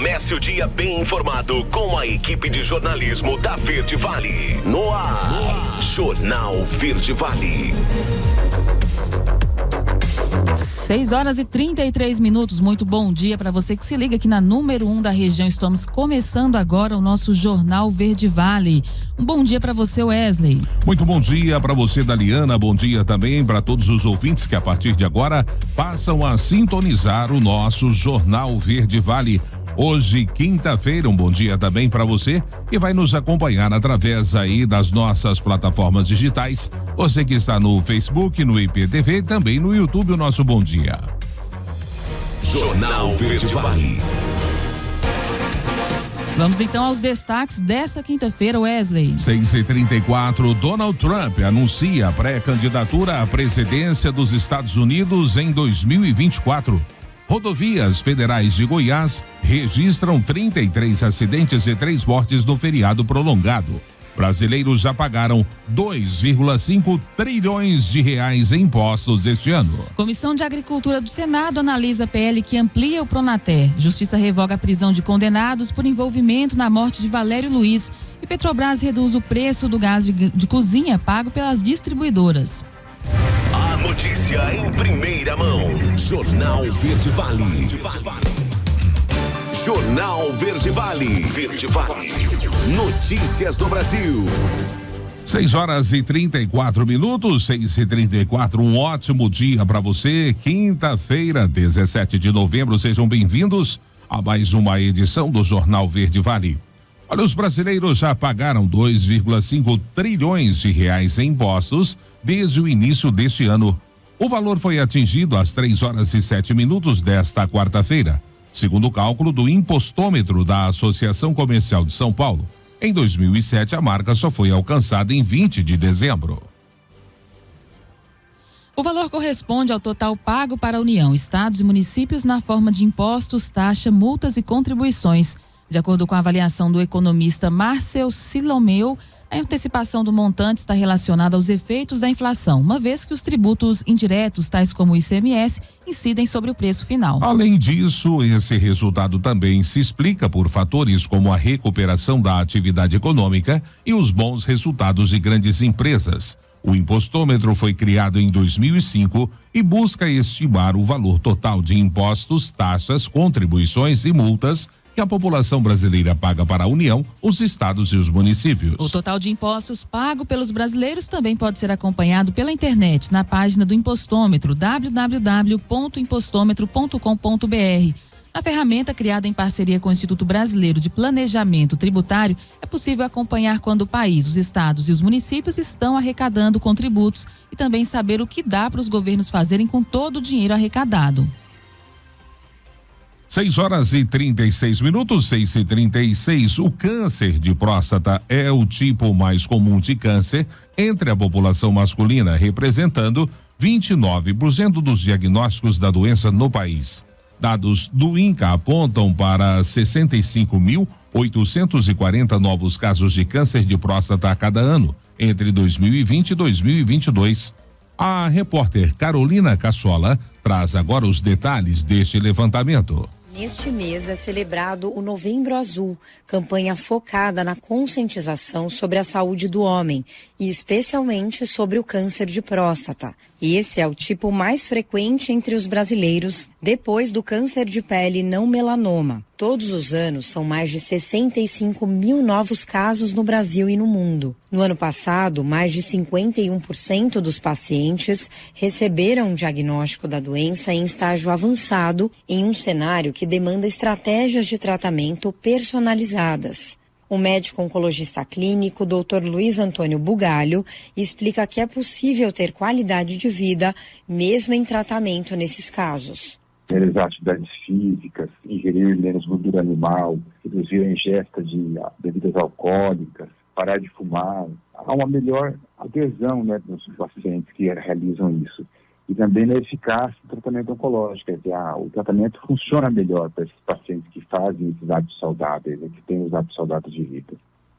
Comece o dia bem informado com a equipe de jornalismo da Verde Vale. No ar, Jornal Verde Vale. 6h33. Muito bom dia para você que se liga aqui na número 1 da região. Estamos começando agora o nosso Jornal Verde Vale. Um bom dia para você, Wesley. Muito bom dia para você, Daliana. Bom dia também para todos os ouvintes que a partir de agora passam a sintonizar o nosso Jornal Verde Vale. Hoje, quinta-feira, um bom dia também para você que vai nos acompanhar através aí das nossas plataformas digitais. Você que está no Facebook, no IPTV, também no YouTube, o nosso bom dia. Jornal Verde Vale. Vamos então aos destaques dessa quinta-feira, Wesley. 6h34, Donald Trump anuncia a pré-candidatura à presidência dos Estados Unidos em 2024. Rodovias federais de Goiás registram 33 acidentes e 3 mortes no feriado prolongado. Brasileiros já pagaram 2,5 trilhões de reais em impostos este ano. Comissão de Agricultura do Senado analisa PL que amplia o Pronater. Justiça revoga a prisão de condenados por envolvimento na morte de Valério Luiz. E Petrobras reduz o preço do gás de cozinha pago pelas distribuidoras. A notícia em primeira mão. Jornal Verde Vale. Jornal Verde Vale. Verde Vale. Notícias do Brasil. 6h34, 6h34, um ótimo dia para você. Quinta-feira, 17 de novembro, sejam bem-vindos a mais uma edição do Jornal Verde Vale. Olha, os brasileiros já pagaram 2,5 trilhões de reais em impostos desde o início deste ano. O valor foi atingido às 3h07 desta quarta-feira, segundo o cálculo do impostômetro da Associação Comercial de São Paulo. Em 2007, a marca só foi alcançada em 20 de dezembro. O valor corresponde ao total pago para a União, estados e municípios na forma de impostos, taxa, multas e contribuições. De acordo com a avaliação do economista Marcel Silomeu, a antecipação do montante está relacionada aos efeitos da inflação, uma vez que os tributos indiretos, tais como o ICMS, incidem sobre o preço final. Além disso, esse resultado também se explica por fatores como a recuperação da atividade econômica e os bons resultados de grandes empresas. O impostômetro foi criado em 2005 e busca estimar o valor total de impostos, taxas, contribuições e multas que a população brasileira paga para a União, os estados e os municípios. O total de impostos pago pelos brasileiros também pode ser acompanhado pela internet na página do Impostômetro, www.impostômetro.com.br. Na ferramenta criada em parceria com o Instituto Brasileiro de Planejamento Tributário, é possível acompanhar quando o país, os estados e os municípios estão arrecadando contributos e também saber o que dá para os governos fazerem com todo o dinheiro arrecadado. 6h36, 6h36. O câncer de próstata é o tipo mais comum de câncer entre a população masculina, representando 29% dos diagnósticos da doença no país. Dados do INCA apontam para 65.840 novos casos de câncer de próstata a cada ano, entre 2020 e 2022. A repórter Carolina Cassola traz agora os detalhes deste levantamento. Neste mês é celebrado o Novembro Azul, campanha focada na conscientização sobre a saúde do homem e especialmente sobre o câncer de próstata. Esse é o tipo mais frequente entre os brasileiros, depois do câncer de pele não melanoma. Todos os anos são mais de 65 mil novos casos no Brasil e no mundo. No ano passado, mais de 51% dos pacientes receberam um diagnóstico da doença em estágio avançado, em um cenário que demanda estratégias de tratamento personalizadas. O médico oncologista clínico, Dr. Luiz Antônio Bugalho, explica que é possível ter qualidade de vida mesmo em tratamento nesses casos. Realizar atividades físicas, ingerir menos gordura animal, reduzir a ingesta de bebidas alcoólicas, parar de fumar. Há uma melhor adesão, dos pacientes que realizam isso. E também na eficácia do tratamento oncológico. Quer dizer, o tratamento funciona melhor para esses pacientes que fazem esses hábitos saudáveis, que têm os hábitos saudáveis de vida.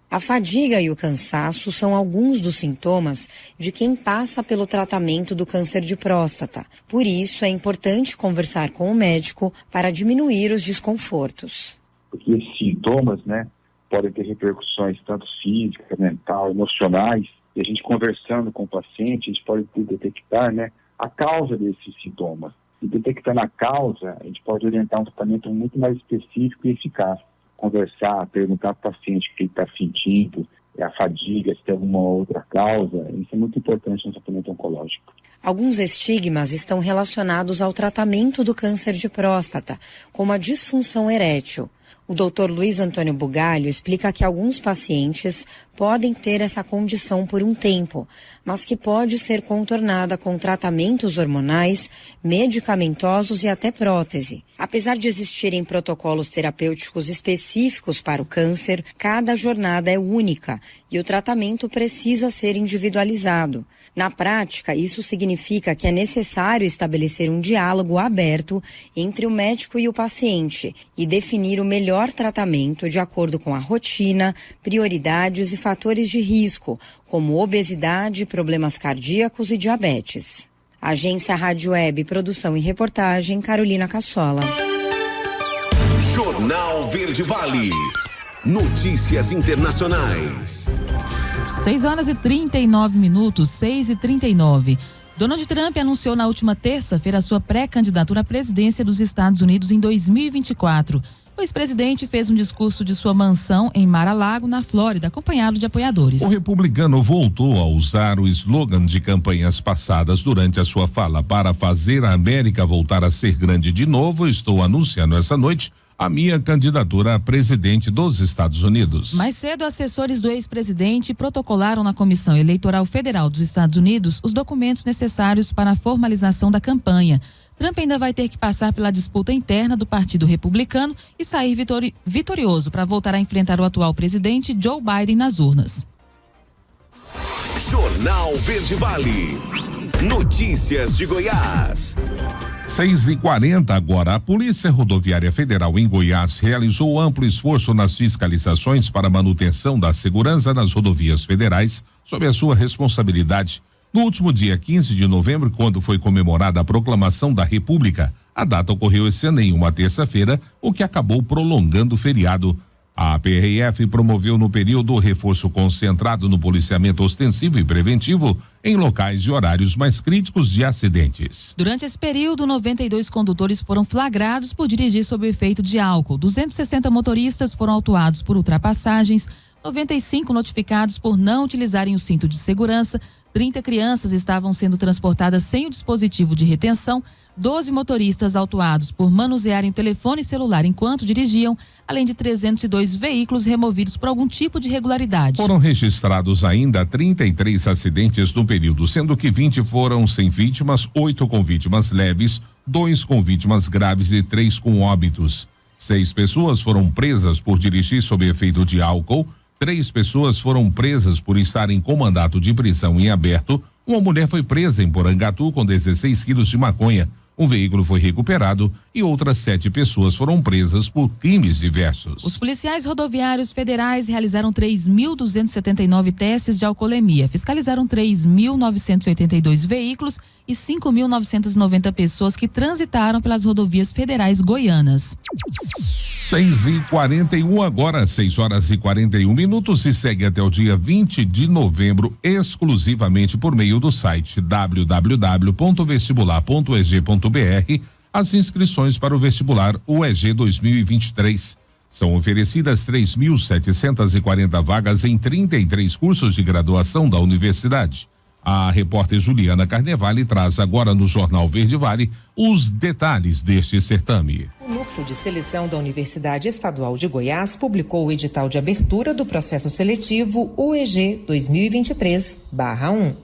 A fadiga e o cansaço são alguns dos sintomas de quem passa pelo tratamento do câncer de próstata. Por isso, é importante conversar com o médico para diminuir os desconfortos. porque esses sintomas, né, podem ter repercussões tanto físicas, mental, emocionais, e a gente conversando com o paciente, a gente pode detectar, né, a causa desses sintomas. E detectando a causa, a gente pode orientar um tratamento muito mais específico e eficaz. Conversar, perguntar para o paciente o que ele está sentindo, a fadiga, se tem alguma outra causa, isso é muito importante no tratamento oncológico. Alguns estigmas estão relacionados ao tratamento do câncer de próstata, como a disfunção erétil. O Dr. Luiz Antônio Bugalho explica que alguns pacientes podem ter essa condição por um tempo, mas que pode ser contornada com tratamentos hormonais, medicamentosos e até prótese. Apesar de existirem protocolos terapêuticos específicos para o câncer, cada jornada é única e o tratamento precisa ser individualizado. Na prática, isso significa que é necessário estabelecer um diálogo aberto entre o médico e o paciente e definir o melhor tratamento de acordo com a rotina, prioridades e fatores de risco, como obesidade, problemas cardíacos e diabetes. Agência Rádio Web, produção e reportagem, Carolina Cassola. Jornal Verde Vale. Notícias internacionais. 6h39, 6h39. Donald Trump anunciou na última terça-feira a sua pré-candidatura à presidência dos Estados Unidos em 2024. O ex-presidente fez um discurso de sua mansão em Mar-a-Lago, na Flórida, acompanhado de apoiadores. O republicano voltou a usar o slogan de campanhas passadas durante a sua fala. Para fazer a América voltar a ser grande de novo, estou anunciando essa noite a minha candidatura a presidente dos Estados Unidos. Mais cedo, assessores do ex-presidente protocolaram na Comissão Eleitoral Federal dos Estados Unidos os documentos necessários para a formalização da campanha. Trump ainda vai ter que passar pela disputa interna do Partido Republicano e sair vitorioso para voltar a enfrentar o atual presidente Joe Biden nas urnas. Jornal Verde Vale. Notícias de Goiás. 6h40 agora. A Polícia Rodoviária Federal em Goiás realizou amplo esforço nas fiscalizações para a manutenção da segurança nas rodovias federais sob a sua responsabilidade. No último dia 15 de novembro, quando foi comemorada a proclamação da República, a data ocorreu esse ano em uma terça-feira, o que acabou prolongando o feriado. A PRF promoveu no período o reforço concentrado no policiamento ostensivo e preventivo em locais e horários mais críticos de acidentes. Durante esse período, 92 condutores foram flagrados por dirigir sob o efeito de álcool. 260 motoristas foram autuados por ultrapassagens, 95 notificados por não utilizarem o cinto de segurança, 30 crianças estavam sendo transportadas sem o dispositivo de retenção, 12 motoristas autuados por manusearem o telefone celular enquanto dirigiam, além de 302 veículos removidos por algum tipo de irregularidade. Foram registrados ainda 33 acidentes no período, sendo que 20 foram sem vítimas, 8 com vítimas leves, 2 com vítimas graves e 3 com óbitos. 6 pessoas foram presas por dirigir sob efeito de álcool, 3 pessoas foram presas por estarem com mandato de prisão em aberto. Uma mulher foi presa em Porangatu com 16 quilos de maconha. Um veículo foi recuperado e outras 7 pessoas foram presas por crimes diversos. Os policiais rodoviários federais realizaram 3.279 testes de alcoolemia, fiscalizaram 3.982 veículos e 5.990 pessoas que transitaram pelas rodovias federais goianas. 6h41 agora, 6h41 e segue até o dia 20 de novembro exclusivamente por meio do site www.vestibular.eg.br as inscrições para o vestibular UEG 2023. São oferecidas 3.740 vagas em 33 cursos de graduação da universidade. A repórter Juliana Carnevale traz agora no Jornal Verde Vale os detalhes deste certame. O Núcleo de Seleção da Universidade Estadual de Goiás publicou o edital de abertura do processo seletivo UEG 2023/1.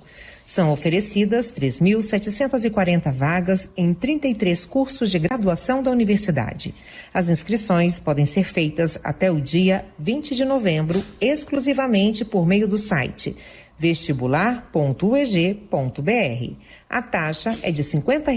São oferecidas 3.740 vagas em 33 cursos de graduação da universidade. As inscrições podem ser feitas até o dia 20 de novembro, exclusivamente por meio do site vestibular.ueg.br. A taxa é de R$ 50,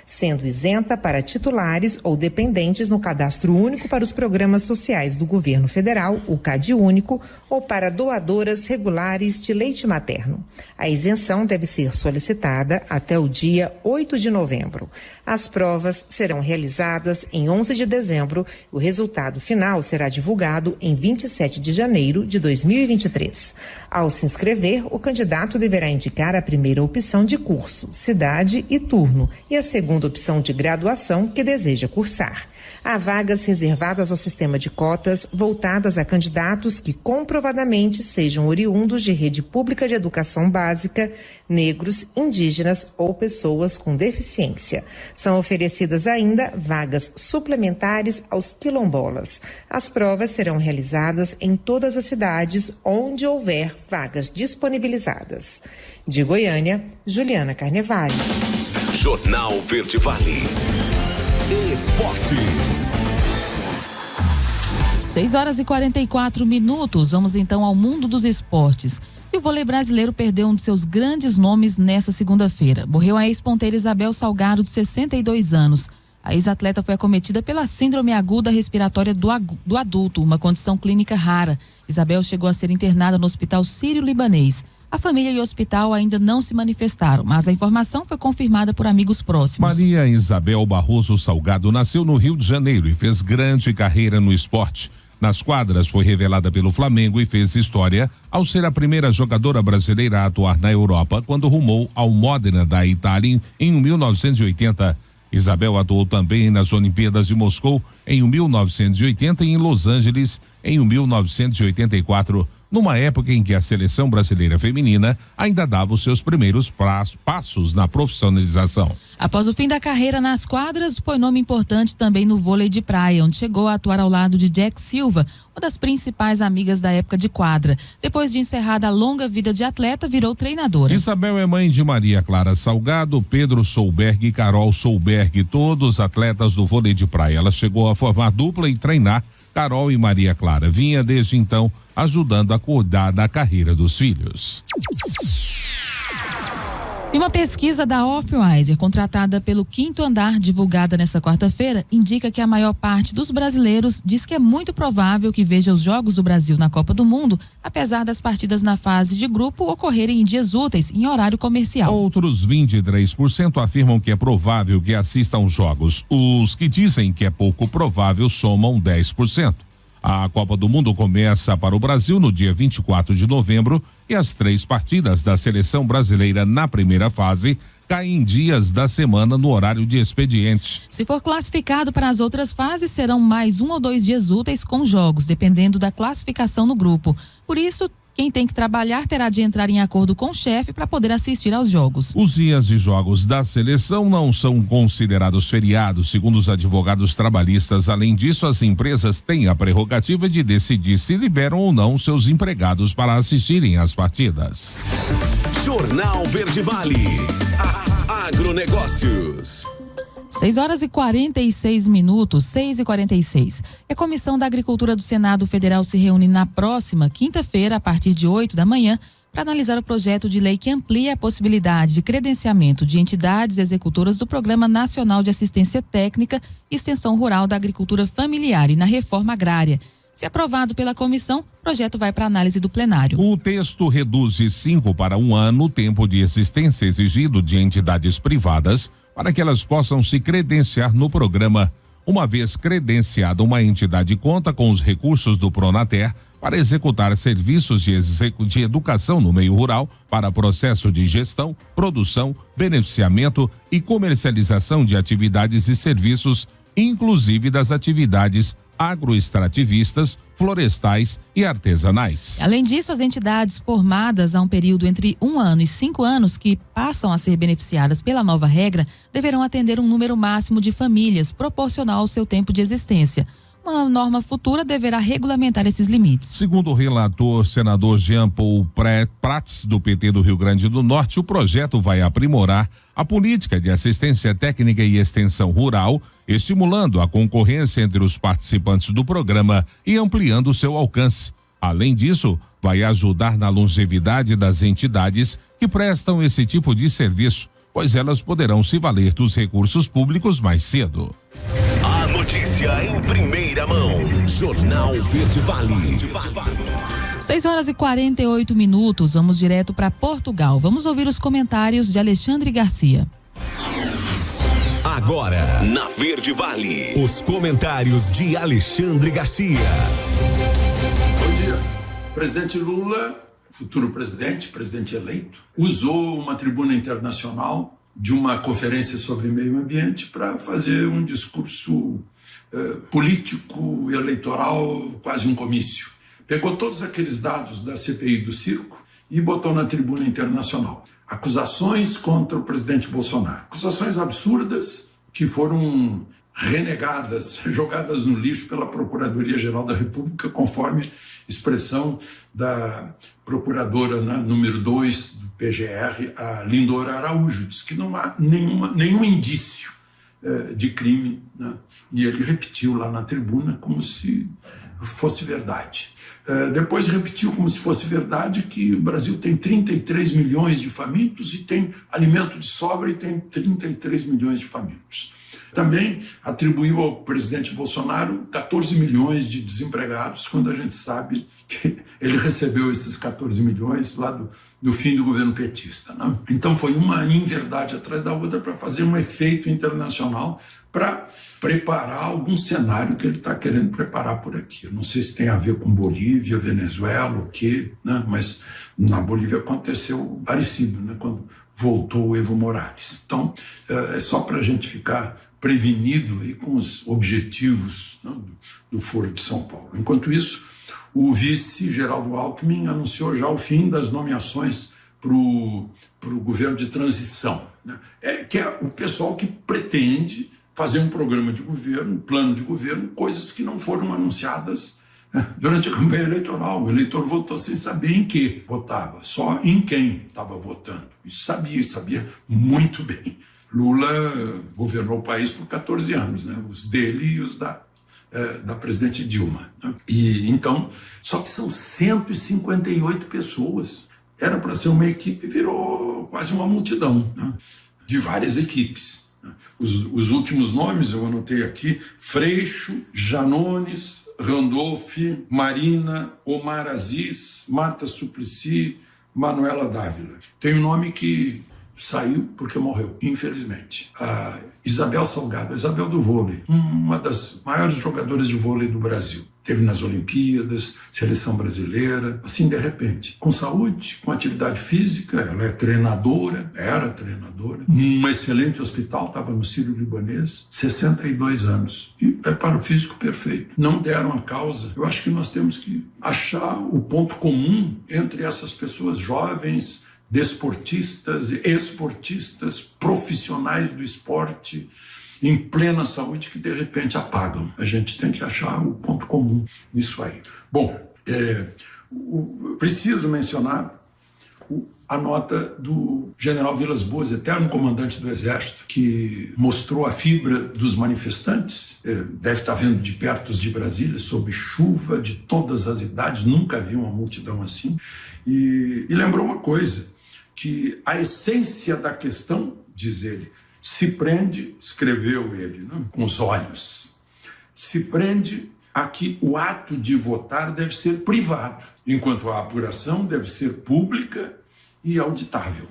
sendo isenta para titulares ou dependentes no Cadastro Único para os Programas Sociais do Governo Federal, o CadÚnico, ou para doadoras regulares de leite materno. A isenção deve ser solicitada até o dia 8 de novembro. As provas serão realizadas em 11 de dezembro. O resultado final será divulgado em 27 de janeiro de 2023. Ao se inscrever, o candidato deverá indicar a primeira opção de curso, cidade e turno, e a segunda opção de graduação que deseja cursar. Há vagas reservadas ao sistema de cotas voltadas a candidatos que comprovadamente sejam oriundos de rede pública de educação básica, negros, indígenas ou pessoas com deficiência. São oferecidas ainda vagas suplementares aos quilombolas. As provas serão realizadas em todas as cidades onde houver vagas disponibilizadas. De Goiânia, Juliana Carnevale. Jornal Verde Vale. Esportes. 6h44. Vamos então ao mundo dos esportes. E o vôlei brasileiro perdeu um de seus grandes nomes nesta segunda-feira. Morreu a ex-ponteira Isabel Salgado, de 62 anos. A ex-atleta foi acometida pela síndrome aguda respiratória do adulto, uma condição clínica rara. Isabel chegou a ser internada no Hospital Sírio-Libanês. A família e o hospital ainda não se manifestaram, mas a informação foi confirmada por amigos próximos. Maria Isabel Barroso Salgado nasceu no Rio de Janeiro e fez grande carreira no esporte. Nas quadras, foi revelada pelo Flamengo e fez história ao ser a primeira jogadora brasileira a atuar na Europa quando rumou ao Modena da Itália em 1980. Isabel atuou também nas Olimpíadas de Moscou em 1980 e em Los Angeles em 1984. Numa época em que a seleção brasileira feminina ainda dava os seus primeiros passos na profissionalização. Após o fim da carreira nas quadras, foi nome importante também no vôlei de praia, onde chegou a atuar ao lado de Jack Silva, uma das principais amigas da época de quadra. Depois de encerrada a longa vida de atleta, virou treinadora. Isabel é mãe de Maria Clara Salgado, Pedro Solberg e Carol Solberg, todos atletas do vôlei de praia. Ela chegou a formar dupla e treinar Carol e Maria Clara. Vinha desde então ajudando a cuidar da carreira dos filhos. E uma pesquisa da Aufwiser, contratada pelo Quinto Andar, divulgada nesta quarta-feira, indica que a maior parte dos brasileiros diz que é muito provável que veja os Jogos do Brasil na Copa do Mundo, apesar das partidas na fase de grupo ocorrerem em dias úteis, em horário comercial. Outros 23% afirmam que é provável que assistam aos jogos. Os que dizem que é pouco provável somam 10%. A Copa do Mundo começa para o Brasil no dia 24 de novembro e as 3 partidas da seleção brasileira na primeira fase caem em dias da semana no horário de expediente. Se for classificado para as outras fases, serão mais 1 ou 2 dias úteis com jogos, dependendo da classificação no grupo. Por isso, quem tem que trabalhar terá de entrar em acordo com o chefe para poder assistir aos jogos. Os dias de jogos da seleção não são considerados feriados, segundo os advogados trabalhistas. Além disso, as empresas têm a prerrogativa de decidir se liberam ou não seus empregados para assistirem às partidas. Jornal Verde Vale. Agronegócios. 6h46, 6h46. A Comissão da Agricultura do Senado Federal se reúne na próxima quinta-feira, a partir de 8 da manhã, para analisar o projeto de lei que amplia a possibilidade de credenciamento de entidades executoras do Programa Nacional de Assistência Técnica e Extensão Rural da Agricultura Familiar e na Reforma Agrária. Se aprovado pela comissão, o projeto vai para análise do plenário. O texto reduz de 5 para 1 ano o tempo de existência exigido de entidades privadas para que elas possam se credenciar no programa. Uma vez credenciada, uma entidade conta com os recursos do Pronater para executar serviços de educação no meio rural para processo de gestão, produção, beneficiamento e comercialização de atividades e serviços, inclusive das atividades agroextrativistas, florestais e artesanais. Além disso, as entidades formadas há um período entre 1 ano e 5 anos que passam a ser beneficiadas pela nova regra deverão atender um número máximo de famílias proporcional ao seu tempo de existência. Uma norma futura deverá regulamentar esses limites. Segundo o relator, senador Jean Paul Prats, do PT do Rio Grande do Norte, o projeto vai aprimorar a política de assistência técnica e extensão rural, estimulando a concorrência entre os participantes do programa e ampliando seu alcance. Além disso, vai ajudar na longevidade das entidades que prestam esse tipo de serviço. pois elas poderão se valer dos recursos públicos mais cedo. A notícia em primeira mão. Jornal Verde Vale. 6h48. Vamos direto para Portugal. Vamos ouvir os comentários de Alexandre Garcia. Agora, na Verde Vale, os comentários de Alexandre Garcia. Bom dia. O presidente Lula, futuro presidente eleito, usou uma tribuna internacional de uma conferência sobre meio ambiente para fazer um discurso político, eleitoral, quase um comício. Pegou todos aqueles dados da CPI do circo e botou na tribuna internacional. Acusações contra o presidente Bolsonaro. Acusações absurdas que foram renegadas, jogadas no lixo pela Procuradoria-Geral da República, conforme expressão da procuradora número 2 do PGR, a Lindora Araújo. Diz que não há nenhum indício de crime, né? E ele repetiu lá na tribuna como se fosse verdade. Depois repetiu como se fosse verdade que o Brasil tem 33 milhões de famintos e tem alimento de sobra e tem 33 milhões de famintos. Também atribuiu ao presidente Bolsonaro 14 milhões de desempregados, quando a gente sabe que ele recebeu esses 14 milhões lá do fim do governo petista, né? Então foi uma inverdade atrás da outra para fazer um efeito internacional, para preparar algum cenário que ele está querendo preparar por aqui. Eu não sei se tem a ver com Bolívia, Venezuela, o quê, né? Mas na Bolívia aconteceu parecido, né? Quando voltou o Evo Morales. Então, é só para a gente ficar prevenido aí com os objetivos, né, do Foro de São Paulo. Enquanto isso, o vice Geraldo Alckmin anunciou já o fim das nomeações para o governo de transição, né? Que é o pessoal que pretende fazer um programa de governo, um plano de governo, coisas que não foram anunciadas, né, durante a campanha eleitoral. O eleitor votou sem saber em que votava, só em quem estava votando. Isso sabia muito bem. Lula governou o país por 14 anos, né, os dele e os da presidente Dilma, né? E então, só que são 158 pessoas. Era para ser uma equipe, virou quase uma multidão, né, de várias equipes. Os últimos nomes eu anotei aqui: Freixo, Janones, Randolph, Marina, Omar Aziz, Marta Suplicy, Manuela Dávila. Tem um nome que saiu porque morreu, infelizmente. A Isabel Salgado, a Isabel do vôlei, uma das maiores jogadoras de vôlei do Brasil. Teve nas Olimpíadas, seleção brasileira, assim de repente. Com saúde, com atividade física, ela era treinadora, um excelente hospital, estava no Sírio-Libanês, 62 anos. E preparo físico perfeito. Não deram a causa. Eu acho que nós temos que achar o ponto comum entre essas pessoas jovens, desportistas, esportistas, profissionais do esporte, em plena saúde, que de repente apagam. A gente tem que achar o ponto comum nisso aí. Bom, preciso mencionar a nota do general Vilas Boas, eterno comandante do Exército, que mostrou a fibra dos manifestantes. Deve estar vendo de perto os de Brasília, sob chuva de todas as idades, nunca vi uma multidão assim. E lembrou uma coisa, que a essência da questão, diz ele, se prende, escreveu ele, né, com os olhos, se prende a que o ato de votar deve ser privado, enquanto a apuração deve ser pública e auditável.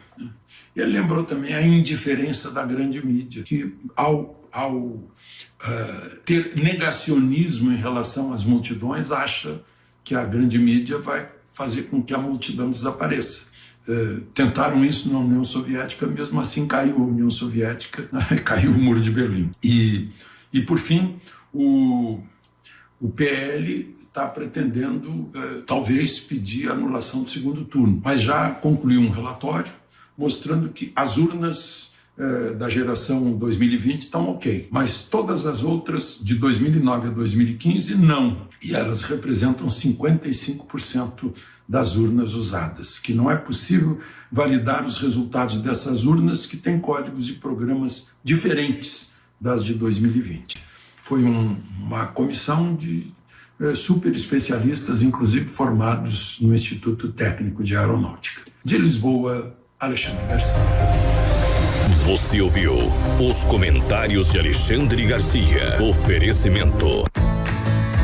Ele lembrou também a indiferença da grande mídia, que ao ter negacionismo em relação às multidões, acha que a grande mídia vai fazer com que a multidão desapareça. Tentaram isso na União Soviética, mesmo assim caiu a União Soviética, caiu o Muro de Berlim. E por fim, o PL está pretendendo, talvez, pedir a anulação do segundo turno, mas já concluiu um relatório mostrando que as urnas da geração 2020 estão ok, mas todas as outras de 2009 a 2015 não, e elas representam 55% das urnas usadas, que não é possível validar os resultados dessas urnas que têm códigos e programas diferentes das de 2020. Foi uma comissão de super especialistas, inclusive formados no Instituto Técnico de Aeronáutica. De Lisboa, Alexandre Garcia. Você ouviu os comentários de Alexandre Garcia. Oferecimento.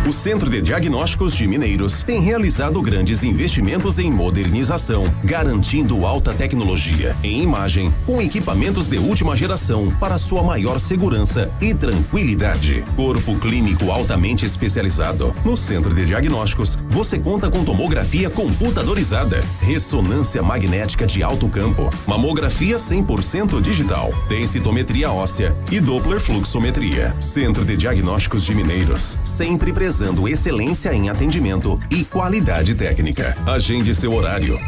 O Centro de Diagnósticos de Mineiros tem realizado grandes investimentos em modernização, garantindo alta tecnologia em imagem, com equipamentos de última geração para sua maior segurança e tranquilidade. Corpo clínico altamente especializado. No Centro de Diagnósticos, você conta com tomografia computadorizada, ressonância magnética de alto campo, mamografia 100% digital, densitometria óssea e Doppler fluxometria. Centro de Diagnósticos de Mineiros, sempre presente. Excelência em atendimento e qualidade técnica. Agende seu horário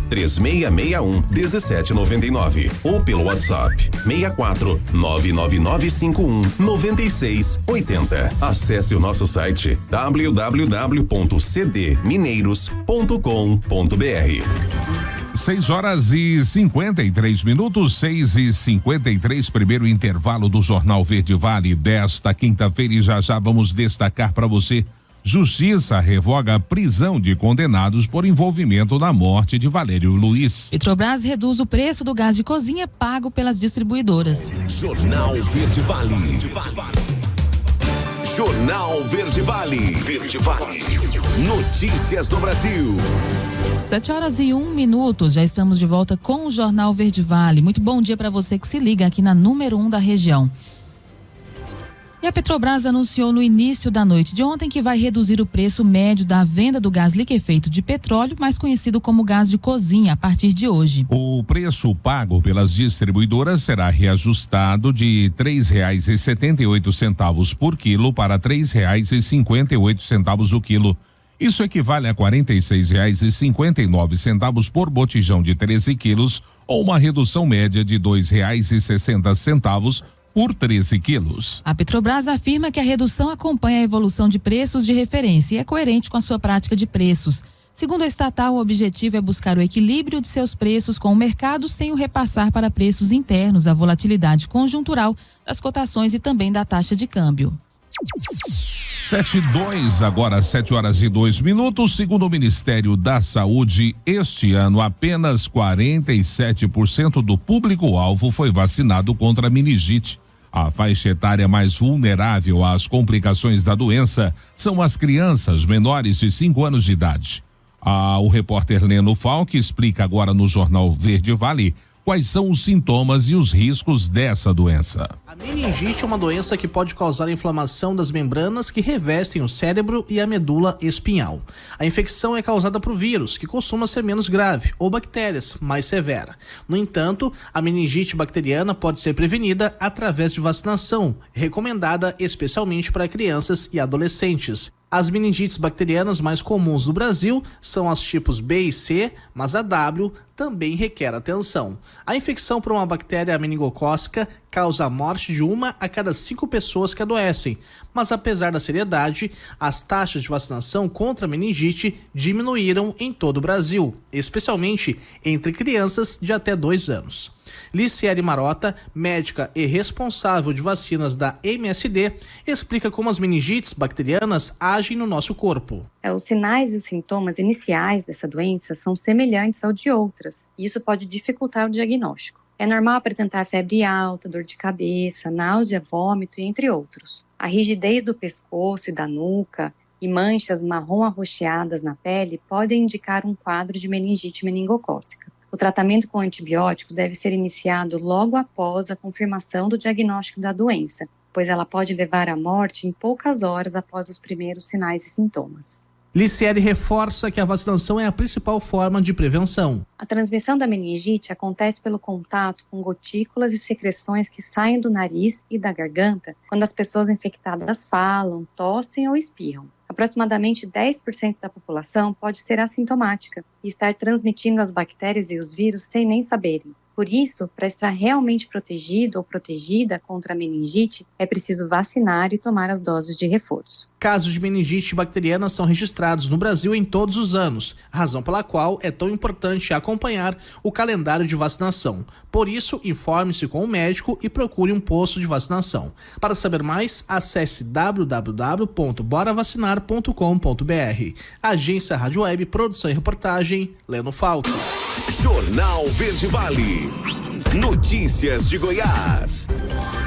64-3661-1799 ou pelo WhatsApp 64-99951-9680. Acesse o nosso site www.cdmineiros.com.br. 6h53, 6h53, primeiro intervalo do Jornal Verde Vale desta quinta-feira, e já vamos destacar para você: Justiça revoga a prisão de condenados por envolvimento na morte de Valério Luiz. Petrobras reduz o preço do gás de cozinha pago pelas distribuidoras. Jornal Verde Vale. Jornal Verde Vale. Verde Vale. Notícias do Brasil. 7h01, já estamos de volta com o Jornal Verde Vale. Muito bom dia para você que se liga aqui na número 1 da região. E a Petrobras anunciou no início da noite de ontem que vai reduzir o preço médio da venda do gás liquefeito de petróleo, mais conhecido como gás de cozinha, a partir de hoje. O preço pago pelas distribuidoras será reajustado de R$ 3,78 por quilo para R$ 3,58 o quilo. Isso equivale a R$ 46,59 por botijão de 13 quilos, ou uma redução média de R$ 2,60 por 13 quilos. A Petrobras afirma que a redução acompanha a evolução de preços de referência e é coerente com a sua prática de preços. Segundo a estatal, o objetivo é buscar o equilíbrio de seus preços com o mercado sem o repassar para preços internos a volatilidade conjuntural das cotações e também da taxa de câmbio. 7h02, agora 7h02. Segundo o Ministério da Saúde, este ano apenas 47% do público-alvo foi vacinado contra a meningite. A faixa etária mais vulnerável às complicações da doença são as crianças menores de 5 anos de idade. O repórter Leno Falck explica agora no Jornal Verde Vale quais são os sintomas e os riscos dessa doença. A meningite é uma doença que pode causar inflamação das membranas que revestem o cérebro e a medula espinhal. A infecção é causada por vírus, que costuma ser menos grave, ou bactérias, mais severa. No entanto, a meningite bacteriana pode ser prevenida através de vacinação, recomendada especialmente para crianças e adolescentes. As meningites bacterianas mais comuns no Brasil são as tipos B e C, mas a W também requer atenção. A infecção por uma bactéria meningocócica causa a morte de 1 a cada 5 pessoas que adoecem, mas apesar da seriedade, as taxas de vacinação contra a meningite diminuíram em todo o Brasil, especialmente entre crianças de até 2 anos. Liciele Marota, médica e responsável de vacinas da MSD, explica como as meningites bacterianas agem no nosso corpo. Os sinais e os sintomas iniciais dessa doença são semelhantes ao de outras, e isso pode dificultar o diagnóstico. É normal apresentar febre alta, dor de cabeça, náusea, vômito, entre outros. A rigidez do pescoço e da nuca e manchas marrom arroxeadas na pele podem indicar um quadro de meningite meningocócica. O tratamento com antibióticos deve ser iniciado logo após a confirmação do diagnóstico da doença, pois ela pode levar à morte em poucas horas após os primeiros sinais e sintomas. Liciele reforça que a vacinação é a principal forma de prevenção. A transmissão da meningite acontece pelo contato com gotículas e secreções que saem do nariz e da garganta quando as pessoas infectadas falam, tossem ou espirram. Aproximadamente 10% da população pode ser assintomática e estar transmitindo as bactérias e os vírus sem nem saberem. Por isso, para estar realmente protegido ou protegida contra a meningite, é preciso vacinar e tomar as doses de reforço. Casos de meningite bacteriana são registrados no Brasil em todos os anos, razão pela qual é tão importante acompanhar o calendário de vacinação. Por isso, informe-se com o médico e procure um posto de vacinação. Para saber mais, acesse www.boravacinar.com.br. Agência Rádio Web, produção e reportagem, Leno Falck. Jornal Verde Vale. Notícias de Goiás.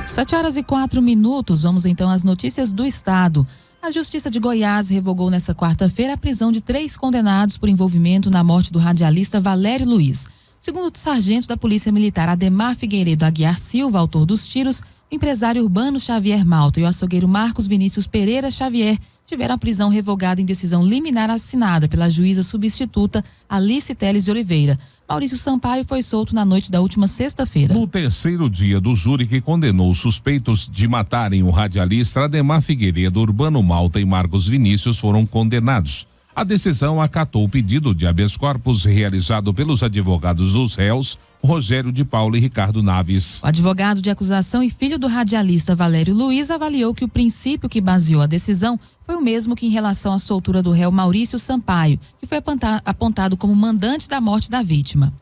7h04. Vamos então às notícias do estado. A Justiça de Goiás revogou nesta quarta-feira a prisão de 3 condenados por envolvimento na morte do radialista Valério Luiz. Segundo o sargento da Polícia Militar Ademar Figueiredo Aguiar Silva, autor dos tiros, o empresário Urbano Xavier Malta e o açougueiro Marcos Vinícius Pereira Xavier tiveram a prisão revogada em decisão liminar assinada pela juíza substituta Alice Teles de Oliveira. Maurício Sampaio foi solto na noite da última sexta-feira. No terceiro dia do júri que condenou os suspeitos de matarem o radialista, Ademar Figueiredo, Urbano Malta e Marcos Vinícius foram condenados. A decisão acatou o pedido de habeas corpus realizado pelos advogados dos réus, Rogério de Paula e Ricardo Naves. O advogado de acusação e filho do radialista Valério Luiz avaliou que o princípio que baseou a decisão foi o mesmo que em relação à soltura do réu Maurício Sampaio, que foi apontado como mandante da morte da vítima.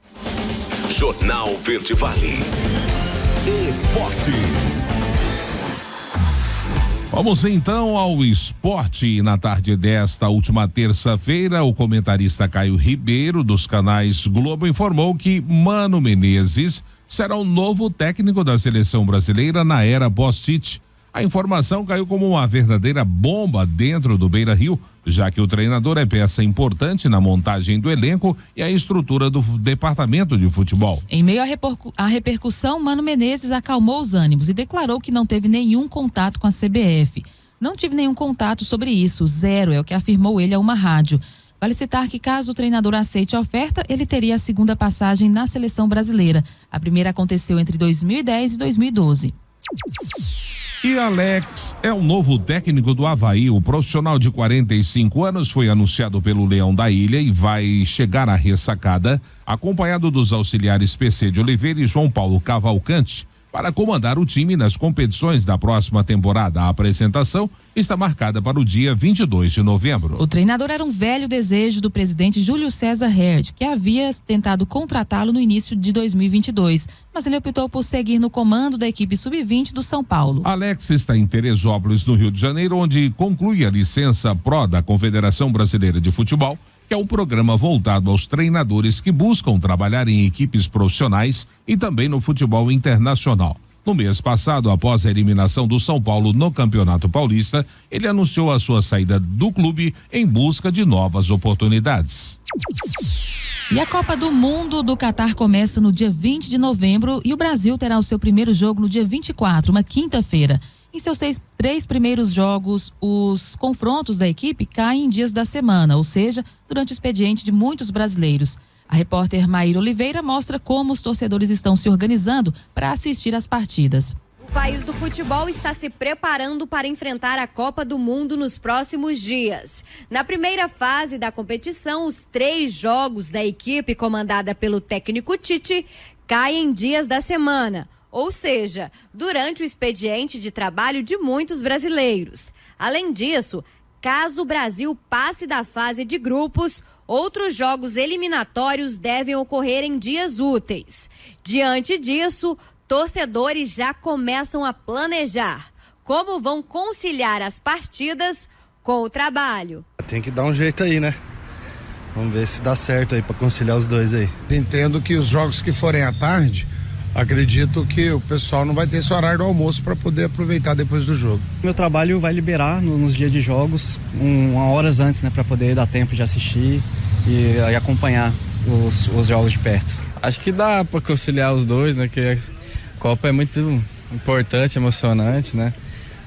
Jornal Verde Vale. Esportes. Vamos então ao esporte. Na tarde desta última terça-feira, o comentarista Caio Ribeiro, dos canais Globo, informou que Mano Menezes será o novo técnico da seleção brasileira na era pós-Tite. A informação caiu como uma verdadeira bomba dentro do Beira-Rio, já que o treinador é peça importante na montagem do elenco e a estrutura do departamento de futebol. Em meio à repercussão, Mano Menezes acalmou os ânimos e declarou que não teve nenhum contato com a CBF. Não tive nenhum contato sobre isso, zero, é o que afirmou ele a uma rádio. Vale citar que caso o treinador aceite a oferta, ele teria a segunda passagem na seleção brasileira. A primeira aconteceu entre 2010 e 2012. E Alex é o novo técnico do Avaí. O profissional de 45 anos foi anunciado pelo Leão da Ilha e vai chegar à ressacada, acompanhado dos auxiliares PC de Oliveira e João Paulo Cavalcante, para comandar o time nas competições da próxima temporada. A apresentação está marcada para o dia 22 de novembro. O treinador era um velho desejo do presidente Júlio César Herd, que havia tentado contratá-lo no início de 2022, mas ele optou por seguir no comando da equipe sub-20 do São Paulo. Alex está em Teresópolis, no Rio de Janeiro, onde conclui a licença Pro da Confederação Brasileira de Futebol, que é um programa voltado aos treinadores que buscam trabalhar em equipes profissionais e também no futebol internacional. No mês passado, após a eliminação do São Paulo no Campeonato Paulista, ele anunciou a sua saída do clube em busca de novas oportunidades. E a Copa do Mundo do Catar começa no dia 20 de novembro e o Brasil terá o seu primeiro jogo no dia 24, uma quinta-feira. Em seus 3 primeiros jogos, os confrontos da equipe caem em dias da semana, ou seja, durante o expediente de muitos brasileiros. A repórter Maíra Oliveira mostra como os torcedores estão se organizando para assistir às partidas. O país do futebol está se preparando para enfrentar a Copa do Mundo nos próximos dias. Na primeira fase da competição, os 3 jogos da equipe comandada pelo técnico Tite caem em dias da semana. Ou seja, durante o expediente de trabalho de muitos brasileiros. Além disso, caso o Brasil passe da fase de grupos, outros jogos eliminatórios devem ocorrer em dias úteis. Diante disso, torcedores já começam a planejar como vão conciliar as partidas com o trabalho. Tem que dar um jeito aí, né? Vamos ver se dá certo aí para conciliar os dois aí. Entendo que os jogos que forem à tarde, acredito que o pessoal não vai ter esse horário do almoço para poder aproveitar depois do jogo. Meu trabalho vai liberar nos dias de jogos, horas antes, né, para poder dar tempo de assistir e acompanhar os jogos de perto. Acho que dá para conciliar os dois, né, que a Copa é muito importante, emocionante, né?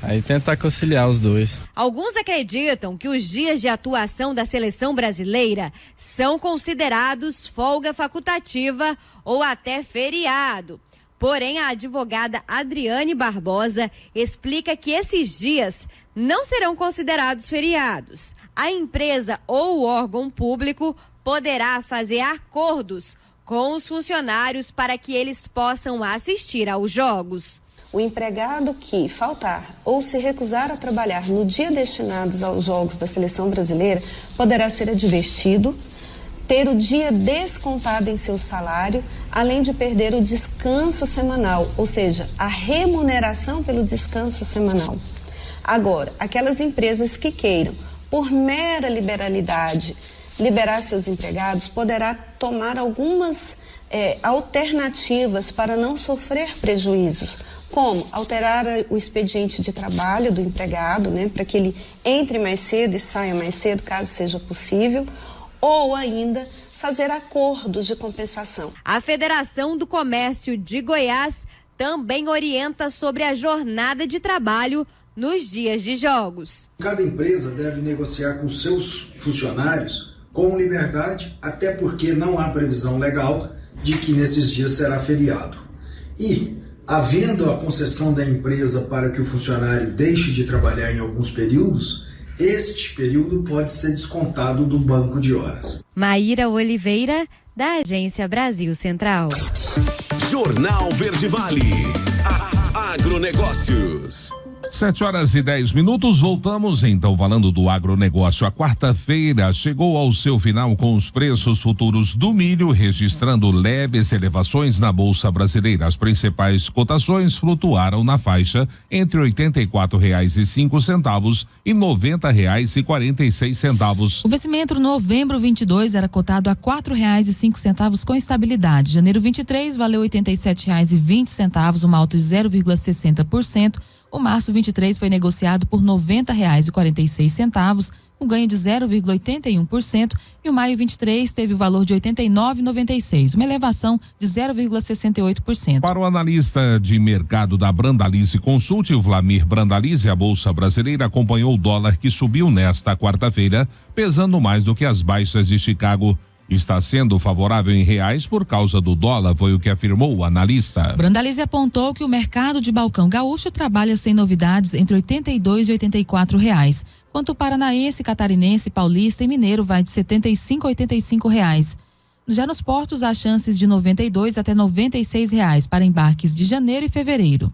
Aí tentar conciliar os dois. Alguns acreditam que os dias de atuação da seleção brasileira são considerados folga facultativa ou até feriado. Porém, a advogada Adriane Barbosa explica que esses dias não serão considerados feriados. A empresa ou o órgão público poderá fazer acordos com os funcionários para que eles possam assistir aos jogos. O empregado que faltar ou se recusar a trabalhar no dia destinados aos jogos da seleção brasileira poderá ser advertido, ter o dia descontado em seu salário, além de perder o descanso semanal, ou seja, a remuneração pelo descanso semanal. Agora, aquelas empresas que queiram, por mera liberalidade, liberar seus empregados, poderá tomar algumas alternativas para não sofrer prejuízos, como alterar o expediente de trabalho do empregado, né, para que ele entre mais cedo e saia mais cedo, caso seja possível, ou ainda fazer acordos de compensação. A Federação do Comércio de Goiás também orienta sobre a jornada de trabalho nos dias de jogos. Cada empresa deve negociar com seus funcionários com liberdade, até porque não há previsão legal de que nesses dias será feriado. E, havendo a concessão da empresa para que o funcionário deixe de trabalhar em alguns períodos, este período pode ser descontado do banco de horas. Maíra Oliveira, da Agência Brasil Central. Jornal Verde Vale. Agronegócios. 7h10, voltamos então falando do agronegócio. A quarta-feira chegou ao seu final com os preços futuros do milho registrando leves elevações na Bolsa Brasileira. As principais cotações flutuaram na faixa entre R$84,05 e R$90,46. O vencimento novembro 22 era cotado a R$4,05 com estabilidade. Janeiro 23 valeu R$87,20, uma alta de 0,60%. O março 23 foi negociado por R$90,46, com ganho de 0,81%, e o maio 23 teve o valor de R$89,96, uma elevação de 0,68%. Para o analista de mercado da Brandalize Consult, Vlamir Brandalize, a Bolsa Brasileira acompanhou o dólar que subiu nesta quarta-feira, pesando mais do que as baixas de Chicago. Está sendo favorável em reais por causa do dólar, foi o que afirmou o analista. Brandalize apontou que o mercado de balcão gaúcho trabalha sem novidades entre R$82 e R$84, quanto o paranaense, catarinense, paulista e mineiro vai de R$75 a R$85. Já nos portos há chances de R$92 até R$96 para embarques de janeiro e fevereiro.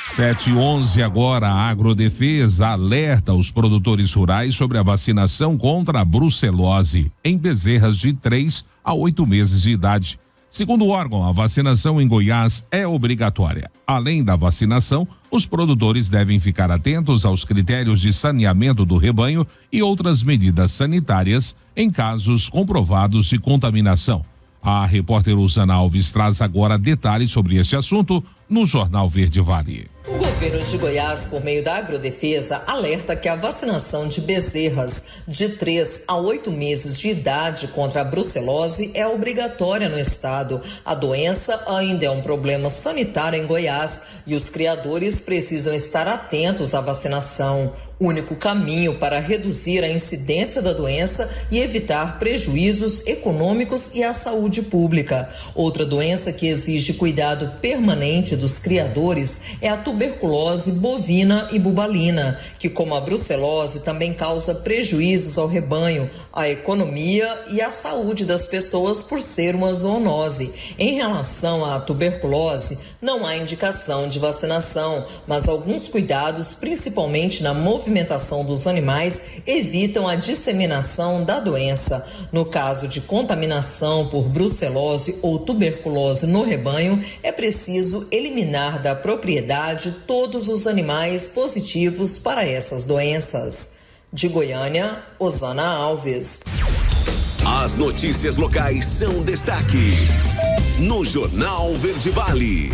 7h11 agora, a Agrodefesa alerta os produtores rurais sobre a vacinação contra a brucelose em bezerras de 3 a 8 meses de idade. Segundo o órgão, a vacinação em Goiás é obrigatória. Além da vacinação, os produtores devem ficar atentos aos critérios de saneamento do rebanho e outras medidas sanitárias em casos comprovados de contaminação. A repórter Usana Alves traz agora detalhes sobre este assunto no Jornal Verde Vale. O governo de Goiás, por meio da Agrodefesa, alerta que a vacinação de bezerras de 3 a 8 meses de idade contra a brucelose é obrigatória no estado. A doença ainda é um problema sanitário em Goiás e os criadores precisam estar atentos à vacinação. O único caminho para reduzir a incidência da doença e evitar prejuízos econômicos e à saúde pública. Outra doença que exige cuidado permanente dos criadores é a tuberculose bovina e bubalina, que, como a brucelose, também causa prejuízos ao rebanho, à economia e à saúde das pessoas por ser uma zoonose. Em relação à tuberculose, não há indicação de vacinação, mas alguns cuidados, principalmente na movimentação dos animais, evitam a disseminação da doença. No caso de contaminação por brucelose ou tuberculose no rebanho, é preciso eliminar da propriedade todos os animais positivos para essas doenças. De Goiânia, Osana Alves. As notícias locais são destaque no Jornal Verde Vale.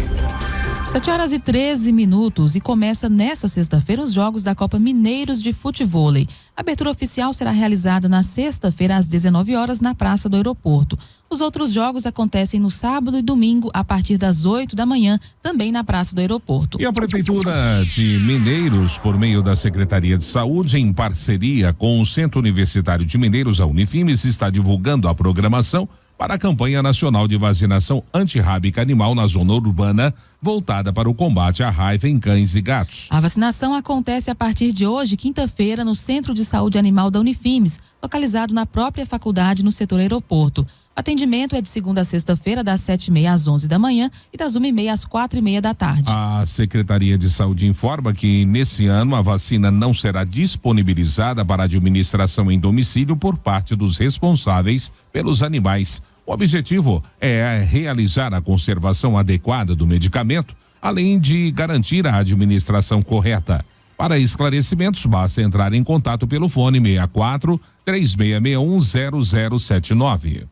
7h13 e começa nesta sexta-feira os jogos da Copa Mineiros de Futevôlei. A abertura oficial será realizada na sexta-feira às 19 horas na Praça do Aeroporto. Os outros jogos acontecem no sábado e domingo a partir das 8 da manhã, também na Praça do Aeroporto. E a Prefeitura de Mineiros, por meio da Secretaria de Saúde, em parceria com o Centro Universitário de Mineiros, a Unifimes, está divulgando a programação para a campanha nacional de vacinação antirrábica animal na zona urbana, voltada para o combate à raiva em cães e gatos. A vacinação acontece a partir de hoje, quinta-feira, no Centro de Saúde Animal da Unifimes, localizado na própria faculdade no setor aeroporto. O atendimento é de segunda a sexta-feira, das 7h30 às 11 da manhã e das 1h30 às 4h30 da tarde. A Secretaria de Saúde informa que, nesse ano, a vacina não será disponibilizada para administração em domicílio por parte dos responsáveis pelos animais. O objetivo é realizar a conservação adequada do medicamento, além de garantir a administração correta. Para esclarecimentos, basta entrar em contato pelo fone 64 3661 0079.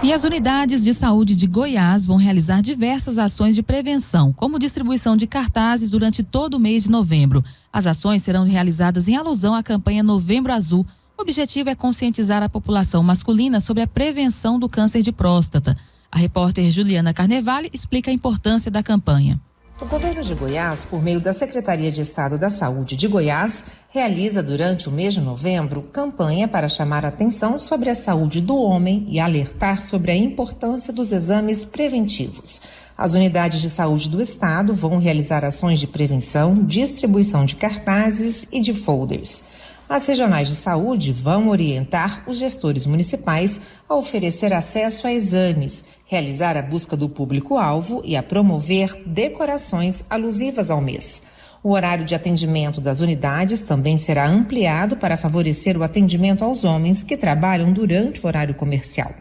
E as unidades de saúde de Goiás vão realizar diversas ações de prevenção, como distribuição de cartazes durante todo o mês de novembro. As ações serão realizadas em alusão à campanha Novembro Azul. O objetivo é conscientizar a população masculina sobre a prevenção do câncer de próstata. A repórter Juliana Carnevale explica a importância da campanha. O governo de Goiás, por meio da Secretaria de Estado da Saúde de Goiás, realiza durante o mês de novembro campanha para chamar a atenção sobre a saúde do homem e alertar sobre a importância dos exames preventivos. As unidades de saúde do estado vão realizar ações de prevenção, distribuição de cartazes e de folders. As regionais de saúde vão orientar os gestores municipais a oferecer acesso a exames, realizar a busca do público-alvo e a promover decorações alusivas ao mês. O horário de atendimento das unidades também será ampliado para favorecer o atendimento aos homens que trabalham durante o horário comercial.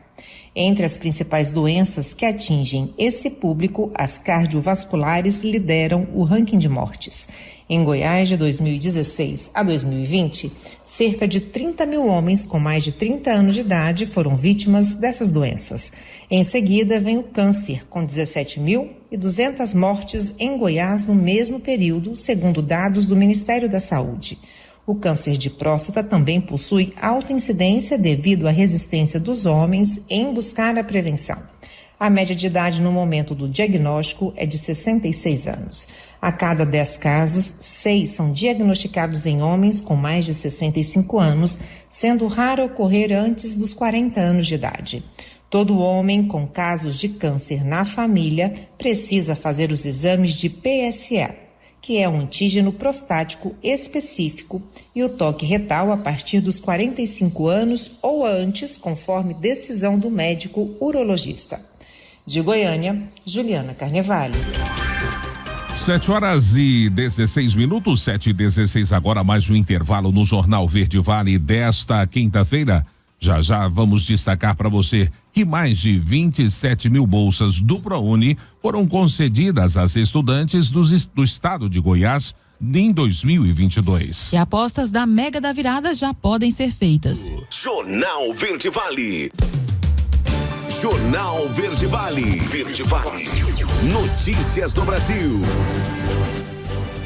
Entre as principais doenças que atingem esse público, as cardiovasculares lideram o ranking de mortes. Em Goiás, de 2016 a 2020, cerca de 30 mil homens com mais de 30 anos de idade foram vítimas dessas doenças. Em seguida, vem o câncer, com 17.200 mortes em Goiás no mesmo período, segundo dados do Ministério da Saúde. O câncer de próstata também possui alta incidência devido à resistência dos homens em buscar a prevenção. A média de idade no momento do diagnóstico é de 66 anos. A cada 10 casos, 6 são diagnosticados em homens com mais de 65 anos, sendo raro ocorrer antes dos 40 anos de idade. Todo homem com casos de câncer na família precisa fazer os exames de PSA, que é um antígeno prostático específico, e o toque retal a partir dos 45 anos ou antes, conforme decisão do médico urologista. De Goiânia, Juliana Carnevale. 7h16, 7h16 agora, mais um intervalo no Jornal Verde Vale desta quinta-feira. Já vamos destacar para você que mais de 27 mil bolsas do ProUni foram concedidas às estudantes do estado de Goiás em 2022. E apostas da Mega da Virada já podem ser feitas. Jornal Verde Vale. Jornal Verde Vale. Verde Vale. Notícias do Brasil.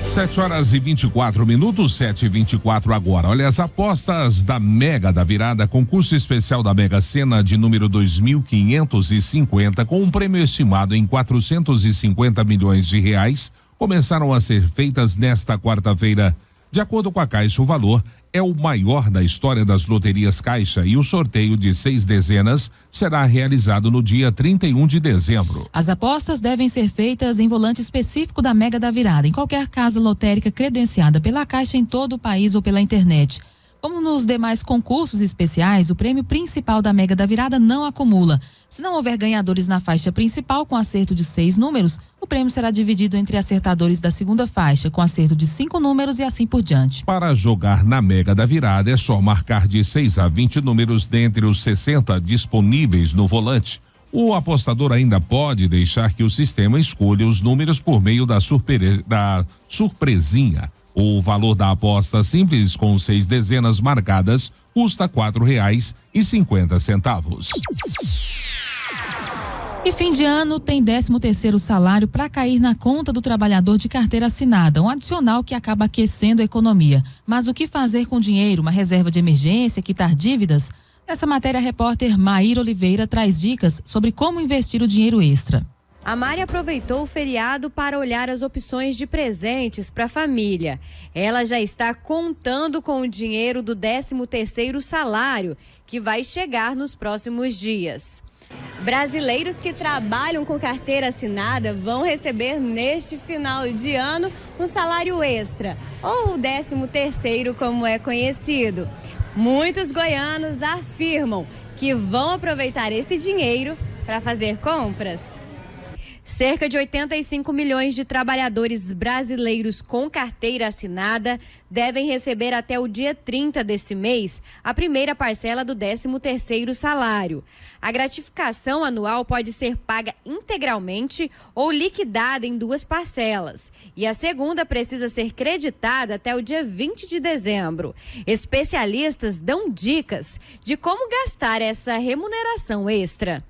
7h24, 7h24 agora. Olha, as apostas da Mega da Virada, concurso especial da Mega Sena de número 2.550, com um prêmio estimado em 450 milhões de reais, começaram a ser feitas nesta quarta-feira. De acordo com a Caixa, o valor é o maior da história das loterias Caixa e o sorteio de 6 dezenas será realizado no dia 31 de dezembro. As apostas devem ser feitas em volante específico da Mega da Virada, em qualquer casa lotérica credenciada pela Caixa em todo o país ou pela internet. Como nos demais concursos especiais, o prêmio principal da Mega da Virada não acumula. Se não houver ganhadores na faixa principal com acerto de 6 números, o prêmio será dividido entre acertadores da segunda faixa com acerto de 5 números e assim por diante. Para jogar na Mega da Virada é só marcar de 6 a 20 números dentre os 60 disponíveis no volante. O apostador ainda pode deixar que o sistema escolha os números por meio da surpresinha. O valor da aposta simples com 6 dezenas marcadas custa R$4,50. E fim de ano tem 13º salário para cair na conta do trabalhador de carteira assinada, um adicional que acaba aquecendo a economia. Mas o que fazer com dinheiro, uma reserva de emergência, quitar dívidas? Nessa matéria, a repórter Maíra Oliveira traz dicas sobre como investir o dinheiro extra. A Mari aproveitou o feriado para olhar as opções de presentes para a família. Ela já está contando com o dinheiro do 13º salário, que vai chegar nos próximos dias. Brasileiros que trabalham com carteira assinada vão receber neste final de ano um salário extra, ou o 13º, como é conhecido. Muitos goianos afirmam que vão aproveitar esse dinheiro para fazer compras. Cerca de 85 milhões de trabalhadores brasileiros com carteira assinada devem receber até o dia 30 desse mês a primeira parcela do 13º salário. A gratificação anual pode ser paga integralmente ou liquidada em 2 parcelas. E a segunda precisa ser creditada até o dia 20 de dezembro. Especialistas dão dicas de como gastar essa remuneração extra.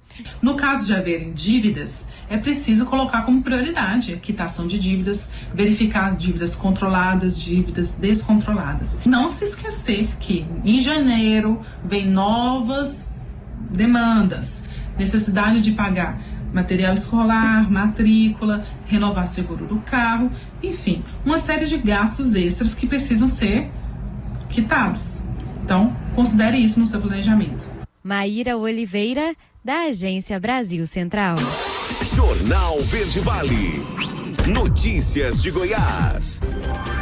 No caso de haverem dívidas, é preciso colocar como prioridade a quitação de dívidas, verificar dívidas controladas, dívidas descontroladas. Não se esquecer que em janeiro vem novas demandas, necessidade de pagar material escolar, matrícula, renovar seguro do carro, enfim, uma série de gastos extras que precisam ser quitados. Então, considere isso no seu planejamento. Maíra Oliveira, da Agência Brasil Central. Jornal Verde Vale. Notícias de Goiás.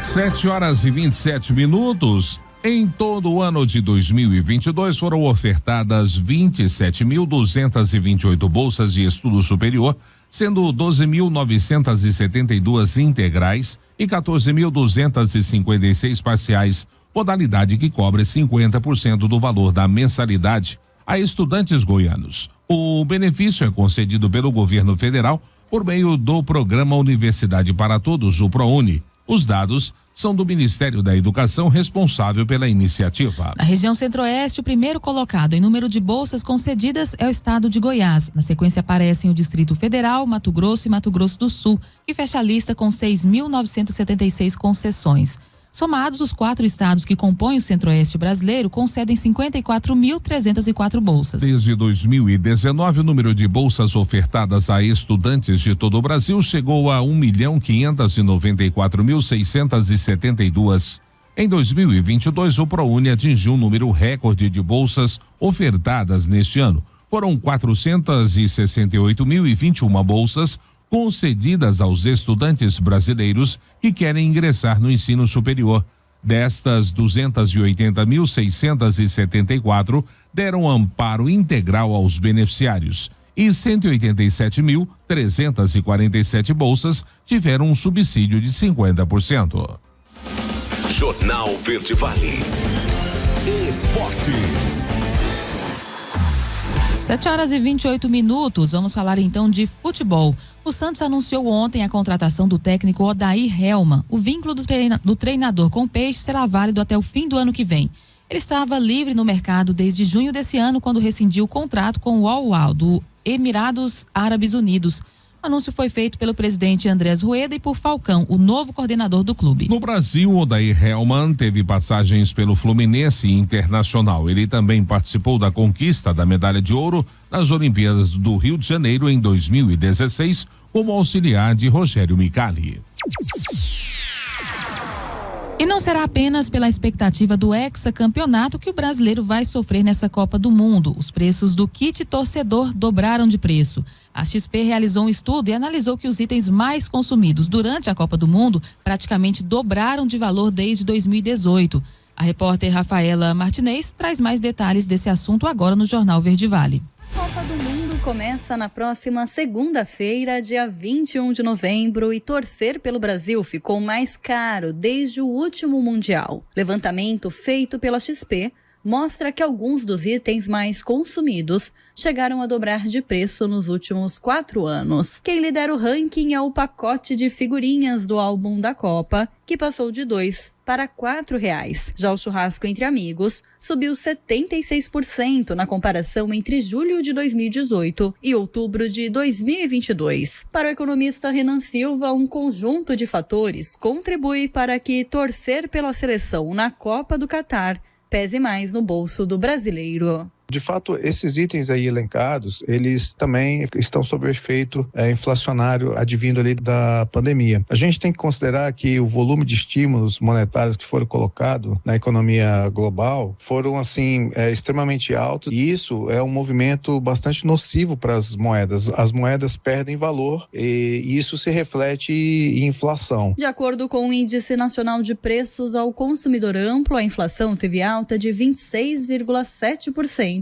7h27. Em todo o ano de 2022 foram ofertadas 27.228 bolsas de estudo superior, sendo 12.972 integrais e 14.256 parciais, modalidade que cobre 50% do valor da mensalidade a estudantes goianos. O benefício é concedido pelo governo federal por meio do Programa Universidade para Todos, o ProUni. Os dados são do Ministério da Educação, responsável pela iniciativa. Na região centro-oeste, o primeiro colocado em número de bolsas concedidas é o estado de Goiás. Na sequência aparecem o Distrito Federal, Mato Grosso e Mato Grosso do Sul, que fecha a lista com 6.976 concessões. Somados, os 4 estados que compõem o centro-oeste brasileiro concedem 54.304 bolsas. Desde 2019, o número de bolsas ofertadas a estudantes de todo o Brasil chegou a 1.594.672. Em 2022, o ProUni atingiu um número recorde de bolsas ofertadas neste ano. Foram 468.021 bolsas concedidas aos estudantes brasileiros que querem ingressar no ensino superior. Destas, 280.674 deram amparo integral aos beneficiários e 187.347 bolsas tiveram um subsídio de 50%. Jornal Verde Vale. Esportes. 7h28. Vamos falar então de futebol. O Santos anunciou ontem a contratação do técnico Odair Hellmann. O vínculo do treinador com o Peixe será válido até o fim do ano que vem. Ele estava livre no mercado desde junho desse ano, quando rescindiu o contrato com o Al-Ahly do Emirados Árabes Unidos. O anúncio foi feito pelo presidente Andrés Rueda e por Falcão, o novo coordenador do clube. No Brasil, Odair Hellmann teve passagens pelo Fluminense e Internacional. Ele também participou da conquista da medalha de ouro nas Olimpíadas do Rio de Janeiro em 2016, como auxiliar de Rogério Micali. E não será apenas pela expectativa do hexacampeonato que o brasileiro vai sofrer nessa Copa do Mundo. Os preços do kit torcedor dobraram de preço. A XP realizou um estudo e analisou que os itens mais consumidos durante a Copa do Mundo praticamente dobraram de valor desde 2018. A repórter Rafaela Martinez traz mais detalhes desse assunto agora no Jornal Verde Vale. A Copa do Mundo começa na próxima segunda-feira, dia 21 de novembro, e torcer pelo Brasil ficou mais caro desde o último Mundial. Levantamento feito pela XP mostra que alguns dos itens mais consumidos chegaram a dobrar de preço nos últimos 4 anos. Quem lidera o ranking é o pacote de figurinhas do álbum da Copa, que passou de R$2 para R$4. Já o churrasco entre amigos subiu 76% na comparação entre julho de 2018 e outubro de 2022. Para o economista Renan Silva, um conjunto de fatores contribui para que torcer pela seleção na Copa do Catar pese mais no bolso do brasileiro. De fato, esses itens aí elencados, eles também estão sob o efeito inflacionário advindo ali da pandemia. A gente tem que considerar que o volume de estímulos monetários que foram colocados na economia global foram, assim, extremamente altos, e isso é um movimento bastante nocivo para as moedas. As moedas perdem valor e isso se reflete em inflação. De acordo com o Índice Nacional de Preços ao Consumidor Amplo, a inflação teve alta de 26,7%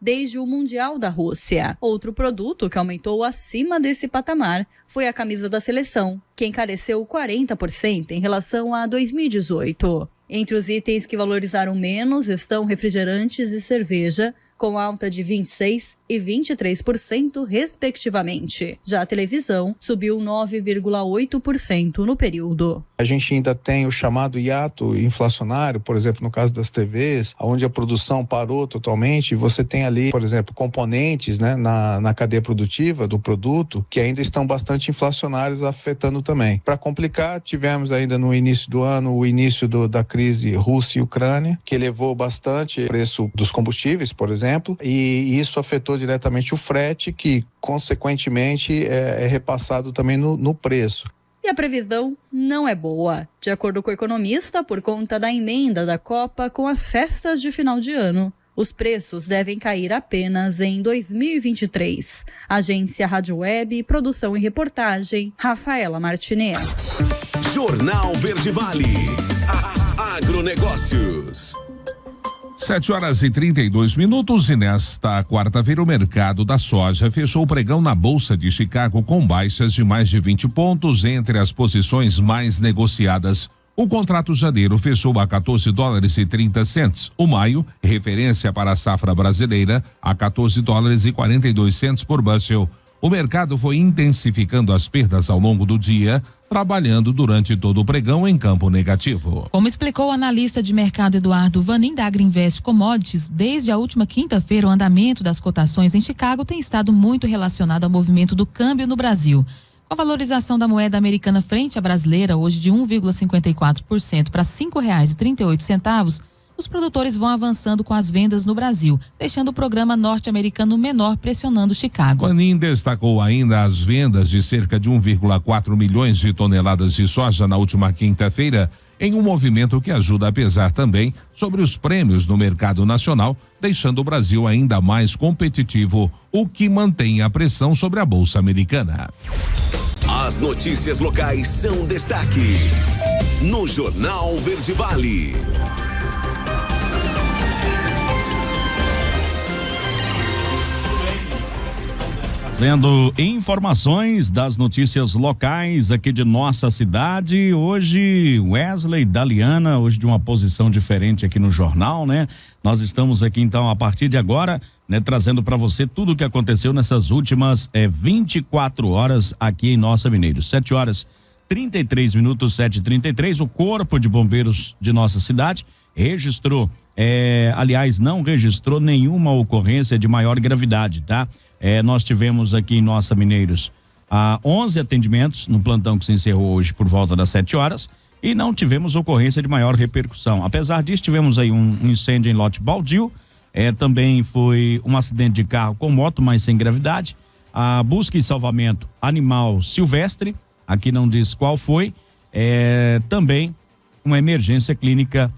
desde o Mundial da Rússia. Outro produto que aumentou acima desse patamar foi a camisa da seleção, que encareceu 40% em relação a 2018. Entre os itens que valorizaram menos estão refrigerantes e cerveja, com alta de 26% e 23%, respectivamente. Já a televisão subiu 9,8% no período. A gente ainda tem o chamado hiato inflacionário, por exemplo, no caso das TVs, onde a produção parou totalmente, e você tem ali, por exemplo, componentes, né, na cadeia produtiva do produto que ainda estão bastante inflacionários, afetando também. Para complicar, tivemos ainda no início do ano o início da crise Rússia e Ucrânia, que elevou bastante o preço dos combustíveis, por exemplo, e isso afetou diretamente o frete, que consequentemente é repassado também no preço. E a previsão não é boa. De acordo com o economista, por conta da emenda da Copa com as festas de final de ano, os preços devem cair apenas em 2023. Agência Rádio Web, produção e reportagem, Rafaela Martinez. Jornal Verde Vale. Agronegócios. 7h32 e nesta quarta-feira o mercado da soja fechou o pregão na Bolsa de Chicago com baixas de mais de 20 pontos entre as posições mais negociadas. O contrato janeiro fechou a $14,30. O maio, referência para a safra brasileira, a $14,42 por bushel. O mercado foi intensificando as perdas ao longo do dia, trabalhando durante todo o pregão em campo negativo. Como explicou o analista de mercado Eduardo Vanin da Agriinvest Commodities, desde a última quinta-feira o andamento das cotações em Chicago tem estado muito relacionado ao movimento do câmbio no Brasil. Com a valorização da moeda americana frente à brasileira, hoje de 1,54% para R$ 5,38, os produtores vão avançando com as vendas no Brasil, deixando o programa norte-americano menor pressionando Chicago. Vanin destacou ainda as vendas de cerca de 1,4 milhões de toneladas de soja na última quinta-feira, em um movimento que ajuda a pesar também sobre os prêmios no mercado nacional, deixando o Brasil ainda mais competitivo, o que mantém a pressão sobre a Bolsa Americana. As notícias locais são destaque no Jornal Verde Vale. Trazendo informações das notícias locais aqui de nossa cidade. Hoje, Wesley, Daliana, hoje de uma posição diferente aqui no jornal, né? Nós estamos aqui então a partir de agora, né, trazendo para você tudo o que aconteceu nessas últimas 24 horas aqui em Nossa Mineiros. 7h33, 7h33, o Corpo de Bombeiros de nossa cidade registrou, aliás, não registrou nenhuma ocorrência de maior gravidade, tá? Nós tivemos aqui em Nossa Mineiros 11 atendimentos no plantão que se encerrou hoje por volta das 7 horas e não tivemos ocorrência de maior repercussão. Apesar disso, tivemos aí um incêndio em lote baldio, também foi um acidente de carro com moto, mas sem gravidade. A busca e salvamento animal silvestre, aqui não diz qual foi, também uma emergência clínica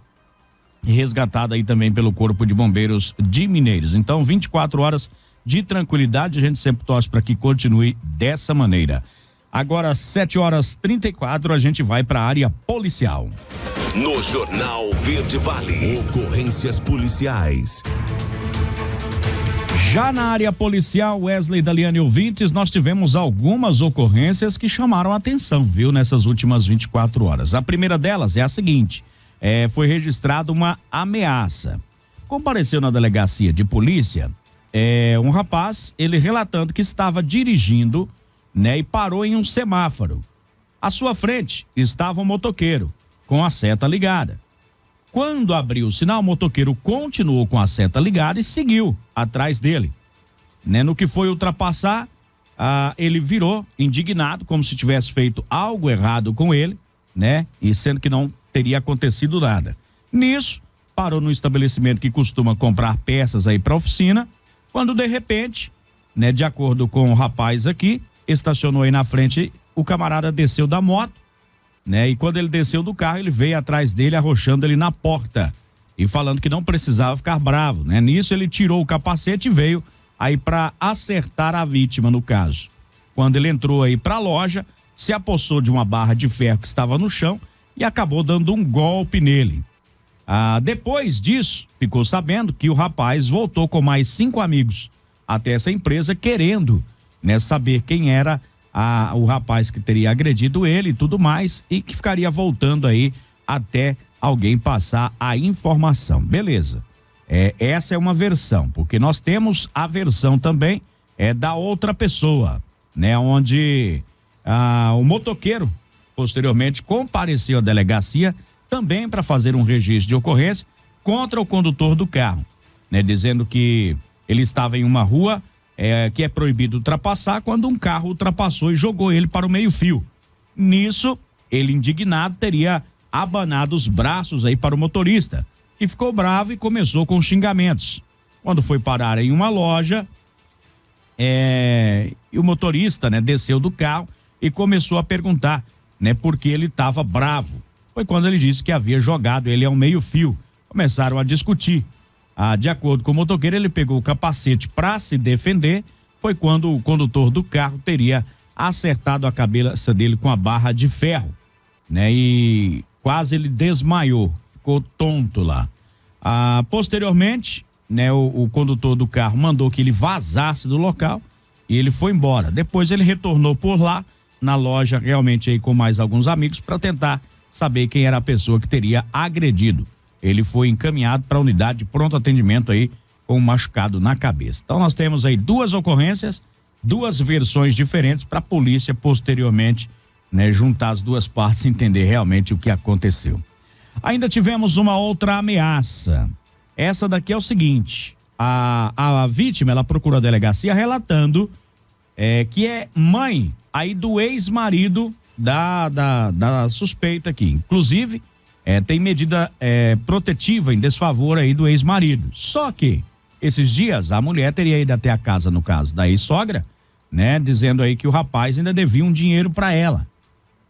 resgatada aí também pelo Corpo de Bombeiros de Mineiros. Então, 24 horas de tranquilidade, a gente sempre torce para que continue dessa maneira. Agora, 7h34, a gente vai para a área policial. No Jornal Verde Vale, ocorrências policiais. Já na área policial, Wesley, Daliane e ouvintes, nós tivemos algumas ocorrências que chamaram a atenção, viu, nessas últimas 24 horas. A primeira delas é a seguinte, foi registrada uma ameaça. Compareceu na delegacia de polícia um rapaz, ele relatando que estava dirigindo, né, e parou em um semáforo. À sua frente estava um motoqueiro com a seta ligada. Quando abriu o sinal, o motoqueiro continuou com a seta ligada e seguiu atrás dele, né? No que foi ultrapassar, ele virou indignado, como se tivesse feito algo errado com ele, né? E sendo que não teria acontecido nada. Nisso, parou no estabelecimento que costuma comprar peças aí para oficina, quando de repente, né, de acordo com o rapaz aqui, estacionou aí na frente, o camarada desceu da moto, né? E quando ele desceu do carro, ele veio atrás dele, arrochando ele na porta e falando que não precisava ficar bravo, né? Nisso ele tirou o capacete e veio aí para acertar a vítima, no caso. Quando ele entrou aí para a loja, se apossou de uma barra de ferro que estava no chão e acabou dando um golpe nele. Depois disso, ficou sabendo que o rapaz voltou com mais 5 amigos até essa empresa, querendo, né, saber quem era o rapaz que teria agredido ele e tudo mais, e que ficaria voltando aí até alguém passar a informação. Beleza. Essa é uma versão, porque nós temos a versão também da outra pessoa, né? Onde o motoqueiro posteriormente compareceu à delegacia também para fazer um registro de ocorrência contra o condutor do carro, né? Dizendo que ele estava em uma rua que é proibido ultrapassar quando um carro ultrapassou e jogou ele para o meio-fio. Nisso, ele indignado teria abanado os braços aí para o motorista, que ficou bravo e começou com xingamentos. Quando foi parar em uma loja, e o motorista, né, desceu do carro e começou a perguntar, né, por que ele estava bravo. Foi quando ele disse que havia jogado ele ao meio-fio. Começaram a discutir. De acordo com o motoqueiro, ele pegou o capacete para se defender. Foi quando o condutor do carro teria acertado a cabeça dele com a barra de ferro, né? E quase ele desmaiou, ficou tonto lá. Posteriormente, né, o condutor do carro mandou que ele vazasse do local e ele foi embora. Depois ele retornou por lá, na loja, realmente aí com mais alguns amigos, para tentar saber quem era a pessoa que teria agredido. Ele foi encaminhado para a unidade de pronto atendimento aí com um machucado na cabeça. Então nós temos aí 2 ocorrências, 2 versões diferentes para a polícia posteriormente, né, juntar as 2 partes e entender realmente o que aconteceu. Ainda tivemos uma outra ameaça. Essa daqui é o seguinte: a vítima, ela procurou a delegacia relatando que é mãe aí do ex-marido da suspeita aqui. Inclusive, tem medida protetiva em desfavor aí do ex-marido. Só que esses dias a mulher teria ido até a casa, no caso da ex-sogra, né, dizendo aí que o rapaz ainda devia um dinheiro para ela.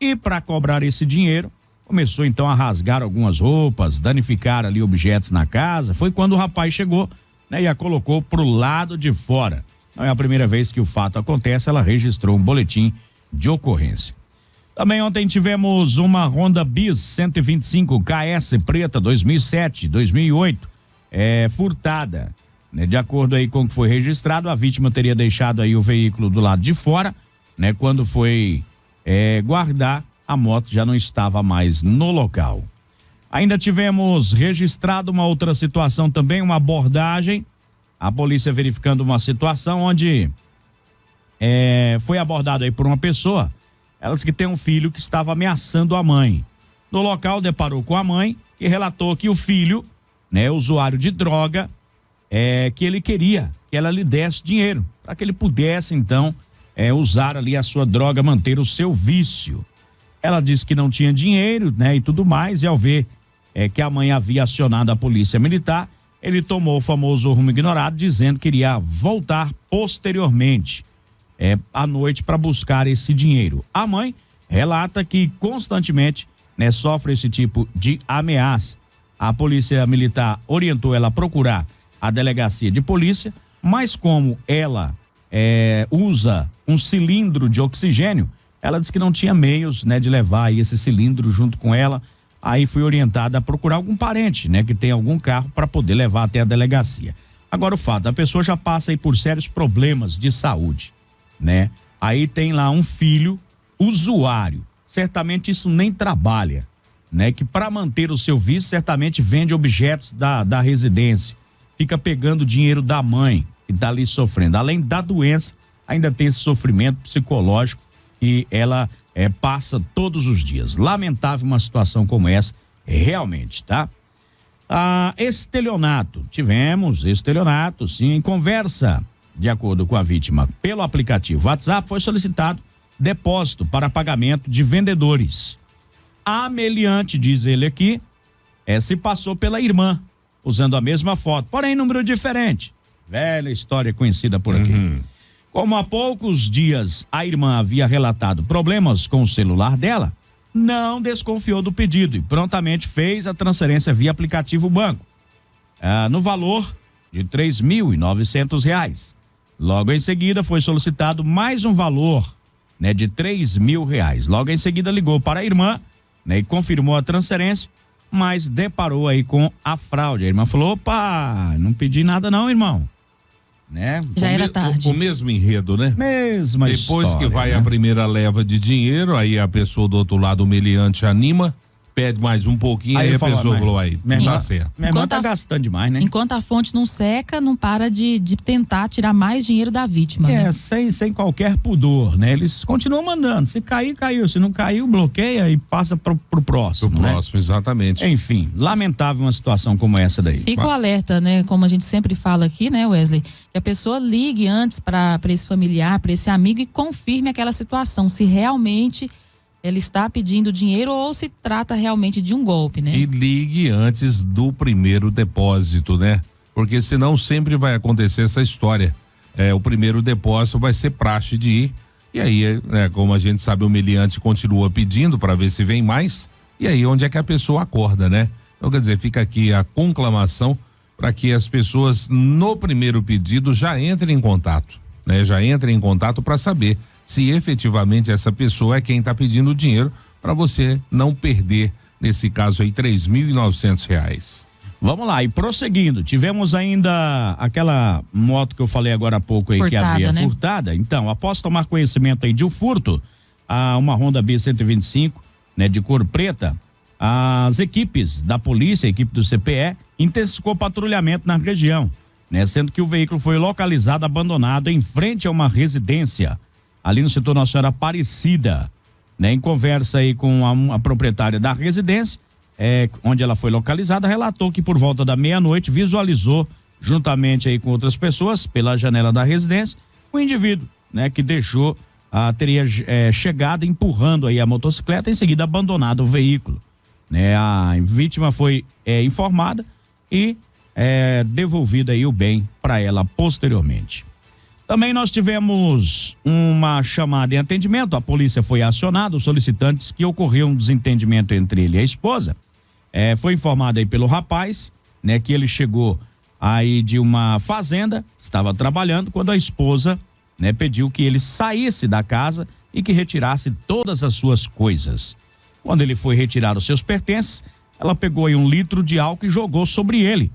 E para cobrar esse dinheiro, começou então a rasgar algumas roupas, danificar ali objetos na casa. Foi quando o rapaz chegou, né, e a colocou pro lado de fora. Não é a primeira vez que o fato acontece, ela registrou um boletim de ocorrência. Também ontem tivemos uma Honda Bis 125 KS preta 2007, 2008, furtada, né? De acordo aí com o que foi registrado, a vítima teria deixado aí o veículo do lado de fora, né? Quando foi guardar, a moto já não estava mais no local. Ainda tivemos registrado uma outra situação também, uma abordagem, a polícia verificando uma situação onde foi abordado aí por uma pessoa. Ela disse que tem um filho que estava ameaçando a mãe. No local, deparou com a mãe, que relatou que o filho, né, usuário de droga, que ele queria que ela lhe desse dinheiro, para que ele pudesse, então, usar ali a sua droga, manter o seu vício. Ela disse que não tinha dinheiro, né, e tudo mais, e ao ver que a mãe havia acionado a polícia militar, ele tomou o famoso rumo ignorado, dizendo que iria voltar posteriormente à noite para buscar esse dinheiro. A mãe relata que constantemente, né, sofre esse tipo de ameaça. A polícia militar orientou ela a procurar a delegacia de polícia, mas como ela usa um cilindro de oxigênio, ela disse que não tinha meios, né, de levar aí esse cilindro junto com ela. Aí foi orientada a procurar algum parente, né, que tem algum carro para poder levar até a delegacia. Agora o fato, a pessoa já passa aí por sérios problemas de saúde, né? Aí tem lá um filho usuário, certamente isso nem trabalha, né? Que para manter o seu vício certamente vende objetos da residência, fica pegando dinheiro da mãe e tá ali sofrendo. Além da doença, ainda tem esse sofrimento psicológico que ela passa todos os dias. Lamentável uma situação como essa, realmente, tá? Estelionato, tivemos estelionato, sim, em conversa. De acordo com a vítima, pelo aplicativo WhatsApp, foi solicitado depósito para pagamento de vendedores. A meliante, diz ele aqui, se passou pela irmã, usando a mesma foto, porém número diferente. Velha história conhecida por aqui. Como há poucos dias a irmã havia relatado problemas com o celular dela, não desconfiou do pedido e prontamente fez a transferência via aplicativo banco, no valor de R$3.900. Logo em seguida foi solicitado mais um valor, né, de R$3.000. Logo em seguida ligou para a irmã, né, e confirmou a transferência, mas deparou aí com a fraude. A irmã falou: opa, não pedi nada não, irmão. Né? Já era tarde. O mesmo enredo, né? Mesma Depois história, que vai né? a primeira leva de dinheiro, aí a pessoa do outro lado, o meliante, anima, pede mais um pouquinho, aí a pessoa falou aí, não dá certo. Minha irmã tá gastando demais, né? Enquanto a fonte não seca, não para de tentar tirar mais dinheiro da vítima, né? Sem qualquer pudor, né? Eles continuam mandando, se cair, caiu, se não caiu, bloqueia e passa pro próximo, Pro próximo, exatamente. Enfim, lamentável uma situação como essa daí. Fica o alerta, né? Como a gente sempre fala aqui, né, Wesley? Que a pessoa ligue antes para esse familiar, para esse amigo e confirme aquela situação, se realmente ele está pedindo dinheiro ou se trata realmente de um golpe, né? E ligue antes do primeiro depósito, né? Porque senão sempre vai acontecer essa história. O primeiro depósito vai ser praxe de ir, e aí, né, como a gente sabe, o meliante continua pedindo para ver se vem mais, e aí onde é que a pessoa acorda, né? Então, quer dizer, fica aqui a conclamação para que as pessoas no primeiro pedido já entrem em contato, né? Já entrem em contato para saber se efetivamente essa pessoa é quem está pedindo dinheiro, para você não perder, nesse caso aí, R$3.900. Vamos lá, e prosseguindo, tivemos ainda aquela moto que eu falei agora há pouco aí, furtada, que havia, né? Furtada. Então, após tomar conhecimento aí de um furto, uma Honda B125, né, de cor preta, as equipes da polícia, a equipe do CPE, intensificou patrulhamento na região, né, sendo que o veículo foi localizado abandonado em frente a uma residência, ali no setor Nossa Senhora Aparecida, né? Em conversa aí com a proprietária da residência, onde ela foi localizada, relatou que por volta da meia-noite visualizou, juntamente aí com outras pessoas, pela janela da residência, um indivíduo, né? Que teria chegado empurrando aí a motocicleta, em seguida abandonado o veículo, né? A vítima foi informada e devolvida aí o bem para ela posteriormente. Também nós tivemos uma chamada em atendimento, a polícia foi acionada, os solicitantes que ocorreu um desentendimento entre ele e a esposa. Foi informado aí pelo rapaz, né, que ele chegou aí de uma fazenda, estava trabalhando, quando a esposa, né, pediu que ele saísse da casa e que retirasse todas as suas coisas. Quando ele foi retirar os seus pertences, ela pegou aí 1 litro de álcool e jogou sobre ele.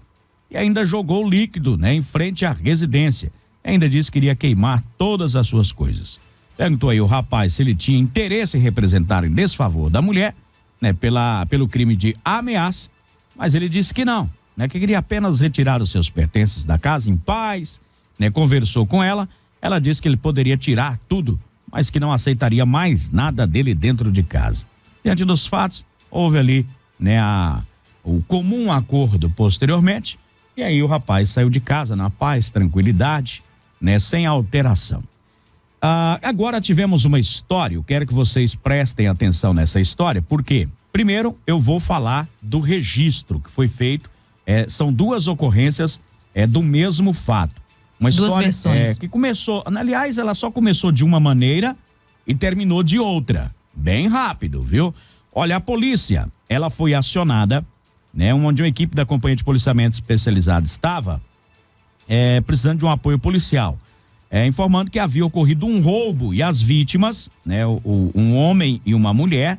E ainda jogou o líquido, né, em frente à residência. Ainda disse que iria queimar todas as suas coisas. Perguntou aí o rapaz se ele tinha interesse em representar em desfavor da mulher, né, pelo crime de ameaça, mas ele disse que não, né, que queria apenas retirar os seus pertences da casa em paz, né, conversou com ela, ela disse que ele poderia tirar tudo, mas que não aceitaria mais nada dele dentro de casa. Diante dos fatos, houve ali, né, o comum acordo posteriormente, e aí o rapaz saiu de casa na paz, tranquilidade, né, sem alteração. Agora tivemos uma história, eu quero que vocês prestem atenção nessa história, porque, primeiro, eu vou falar do registro que foi feito, são 2 ocorrências do mesmo fato. Uma história 2 versões. Que começou, aliás, ela só começou de uma maneira e terminou de outra, bem rápido, viu? Olha, a polícia, ela foi acionada, né, onde uma equipe da Companhia de Policiamento Especializado estava precisando de um apoio policial, informando que havia ocorrido um roubo e as vítimas, né, um homem e uma mulher,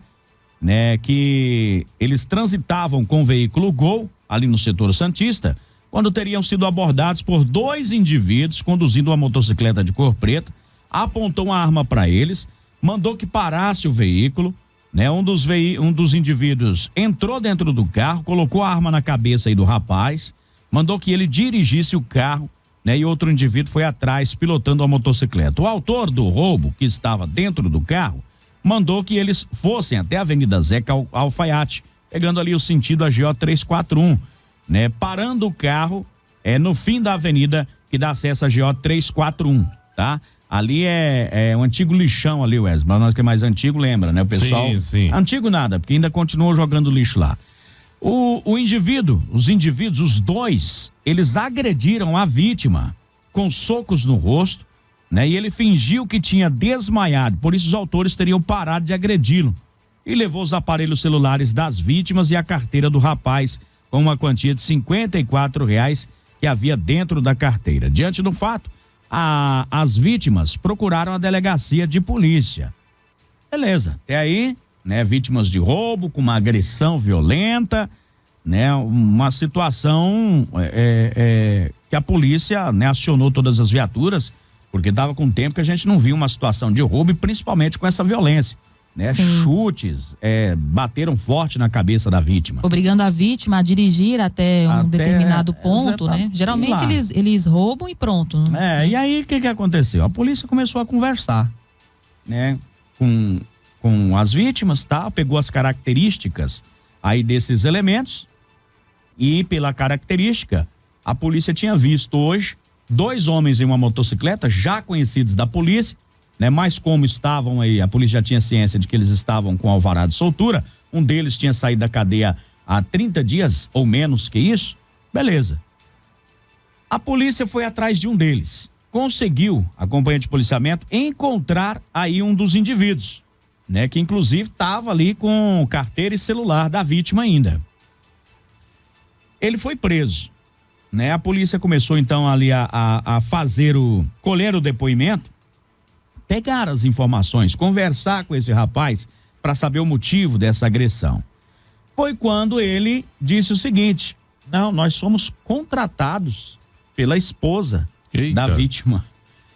né, que eles transitavam com o veículo Gol ali no setor Santista, quando teriam sido abordados por 2 indivíduos conduzindo uma motocicleta de cor preta, apontou uma arma para eles, mandou que parasse o veículo, né? Um dos indivíduos entrou dentro do carro, colocou a arma na cabeça aí do rapaz, mandou que ele dirigisse o carro, né? E outro indivíduo foi atrás pilotando a motocicleta. O autor do roubo, que estava dentro do carro, mandou que eles fossem até a Avenida Zeca Alfaiate, pegando ali o sentido AGO 341, né? Parando o carro no fim da avenida que dá acesso a AGO 341, tá? Ali é um antigo lixão ali, Wesley. Para nós que é mais antigo, lembra, né? O pessoal. Sim. Antigo nada, porque ainda continuou jogando lixo lá. Os indivíduos, os 2, eles agrediram a vítima com socos no rosto, né? E ele fingiu que tinha desmaiado, por isso os autores teriam parado de agredi-lo. E levou os aparelhos celulares das vítimas e a carteira do rapaz, com uma quantia de R$54 que havia dentro da carteira. Diante do fato, as vítimas procuraram a delegacia de polícia. Beleza, até aí, né, vítimas de roubo, com uma agressão violenta, né, uma situação que a polícia, né, acionou todas as viaturas, porque dava com tempo que a gente não via uma situação de roubo, e principalmente com essa violência. né? Chutes, bateram forte na cabeça da vítima. Obrigando a vítima a dirigir até um determinado ponto, né? Geralmente eles roubam e pronto. Né? E aí o que aconteceu? A polícia começou a conversar, né? Com as vítimas, tá? Pegou as características aí desses elementos e pela característica, a polícia tinha visto hoje 2 homens em uma motocicleta já conhecidos da polícia, né? Mas como estavam aí, a polícia já tinha ciência de que eles estavam com alvará de soltura, um deles tinha saído da cadeia há 30 dias ou menos que isso, beleza. A polícia foi atrás de um deles, conseguiu, a companhia de policiamento, encontrar aí um dos indivíduos, né? Que inclusive estava ali com carteira e celular da vítima ainda. Ele foi preso, né? A polícia começou então ali a colher o depoimento, pegar as informações, conversar com esse rapaz para saber o motivo dessa agressão. Foi quando ele disse o seguinte: não, nós somos contratados pela esposa da vítima.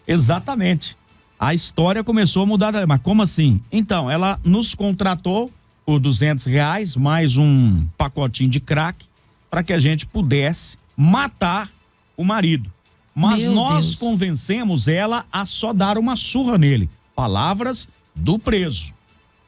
Exatamente. A história começou a mudar. Mas como assim? Então, ela nos contratou por R$200 mais um pacotinho de crack para que a gente pudesse matar o marido. Mas nós convencemos ela a só dar uma surra nele. Palavras do preso.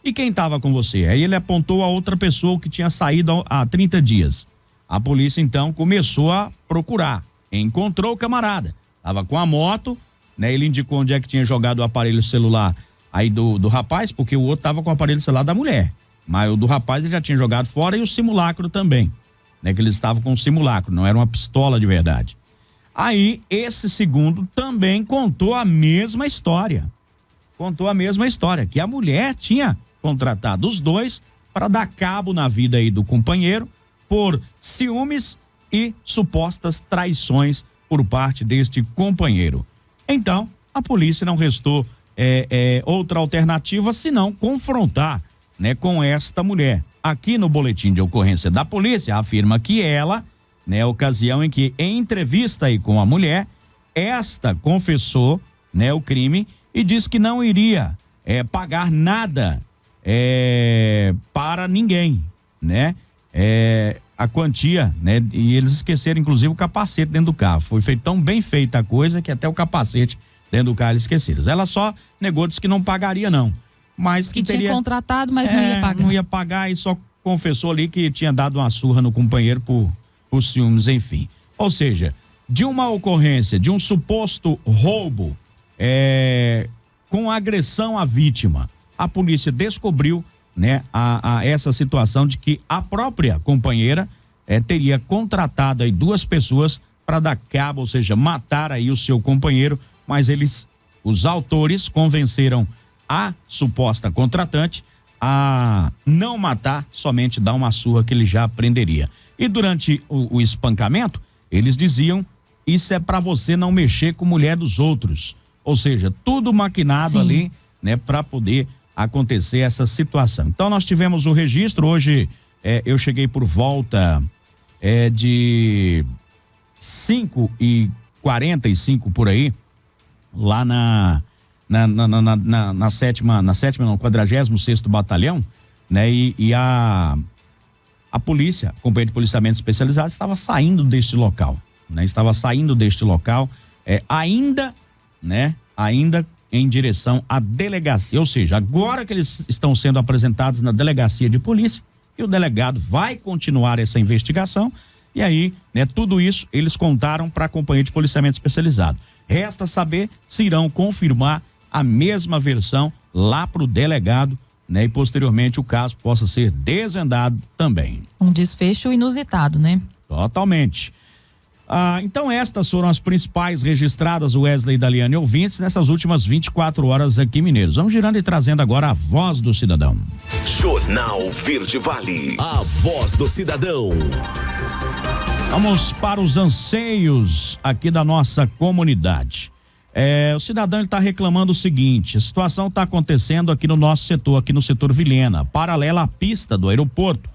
E quem estava com você? Aí ele apontou a outra pessoa que tinha saído há 30 dias. A polícia então começou a procurar. Encontrou o camarada. Tava com a moto, né? Ele indicou onde é que tinha jogado o aparelho celular aí do rapaz, porque o outro tava com o aparelho celular da mulher. Mas o do rapaz ele já tinha jogado fora, e o simulacro também, né? Que eles estavam com o simulacro, não era uma pistola de verdade. Aí, esse segundo também contou a mesma história. Que a mulher tinha contratado os dois para dar cabo na vida aí do companheiro por ciúmes e supostas traições por parte deste companheiro. Então, a polícia não restou outra alternativa senão confrontar, né, com esta mulher. Aqui no boletim de ocorrência da polícia afirma que ela, né, ocasião em que, em entrevista aí com a mulher, esta confessou, né, o crime e disse que não iria pagar nada para ninguém, né? A quantia, né? E eles esqueceram inclusive o capacete dentro do carro. Foi tão bem feita a coisa que até o capacete dentro do carro eles esqueceram. Ela só negou, disse que não pagaria não, mas que teria, tinha contratado, mas não ia pagar. Não ia pagar, e só confessou ali que tinha dado uma surra no companheiro por ciúmes, enfim. Ou seja, de uma ocorrência, de um suposto roubo com agressão à vítima, a polícia descobriu, né, essa situação de que a própria companheira teria contratado aí 2 pessoas para dar cabo, ou seja, matar aí o seu companheiro, mas os autores convenceram a suposta contratante a não matar, somente dar uma surra que ele já prenderia. E durante o espancamento, eles diziam: isso é para você não mexer com mulher dos outros. Ou seja, tudo maquinado ali, né, para poder acontecer essa situação. Então nós tivemos o registro hoje, eu cheguei por volta de 5h45 por aí, lá na 46º Batalhão, né? E a polícia, a companhia de policiamento especializado, estava saindo deste local, né? Ainda em direção à delegacia, ou seja, agora que eles estão sendo apresentados na delegacia de polícia, e o delegado vai continuar essa investigação, e aí, né, tudo isso eles contaram para a companhia de policiamento especializado. Resta saber se irão confirmar a mesma versão lá para o delegado, né, e posteriormente o caso possa ser desvendado também. Um desfecho inusitado, né? Totalmente. Então estas foram as principais registradas, Wesley e Daliane ouvintes, nessas últimas 24 horas aqui em Mineiros. Vamos girando e trazendo agora a voz do cidadão. Jornal Verde Vale, a voz do cidadão. Vamos para os anseios aqui da nossa comunidade. O cidadão está reclamando o seguinte: a situação está acontecendo aqui no nosso setor, aqui no setor Vilhena, paralela à pista do aeroporto.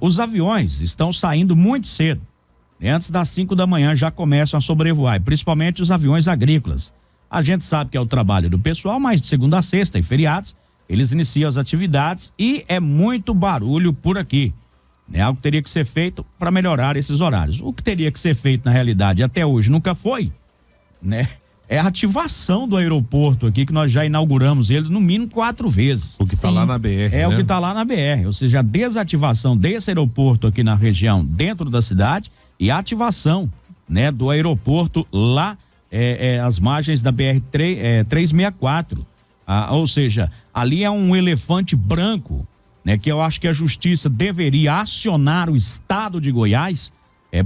Os aviões estão saindo muito cedo. Antes das 5 da manhã já começam a sobrevoar, principalmente os aviões agrícolas. A gente sabe que é o trabalho do pessoal, mas de segunda a sexta e feriados, eles iniciam as atividades e é muito barulho por aqui. Né? Algo que teria que ser feito para melhorar esses horários. O que teria que ser feito na realidade até hoje nunca foi, né? É a ativação do aeroporto aqui, que nós já inauguramos ele no mínimo 4 vezes. O que está lá na BR, É, né? O que está lá na BR, ou seja, a desativação desse aeroporto aqui na região, dentro da cidade, e a ativação, né, do aeroporto lá, às margens da BR 364. Ou seja, ali é um elefante branco, né, que eu acho que a justiça deveria acionar o estado de Goiás,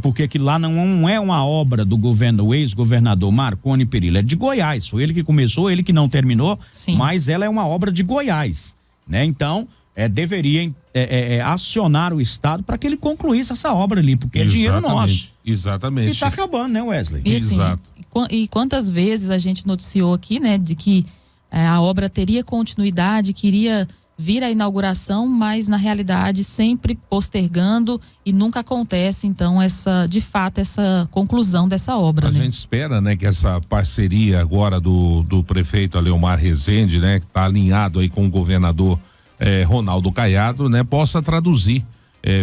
porque aquilo lá não é uma obra do governo, do ex-governador Marconi Perillo, é de Goiás, foi ele que começou, ele que não terminou, mas ela é uma obra de Goiás, né? Então, deveria acionar o estado para que ele concluísse essa obra ali, porque é dinheiro nosso. Exatamente. E está acabando, né, Wesley? E, assim, Exato. E quantas vezes a gente noticiou aqui, né, de que a obra teria continuidade, queria vir a inauguração, mas na realidade sempre postergando e nunca acontece, então, de fato, essa conclusão dessa obra. A gente espera, né, que essa parceria agora do prefeito Aleomar Rezende, né, que está alinhado aí com o governador Ronaldo Caiado, né, possa traduzir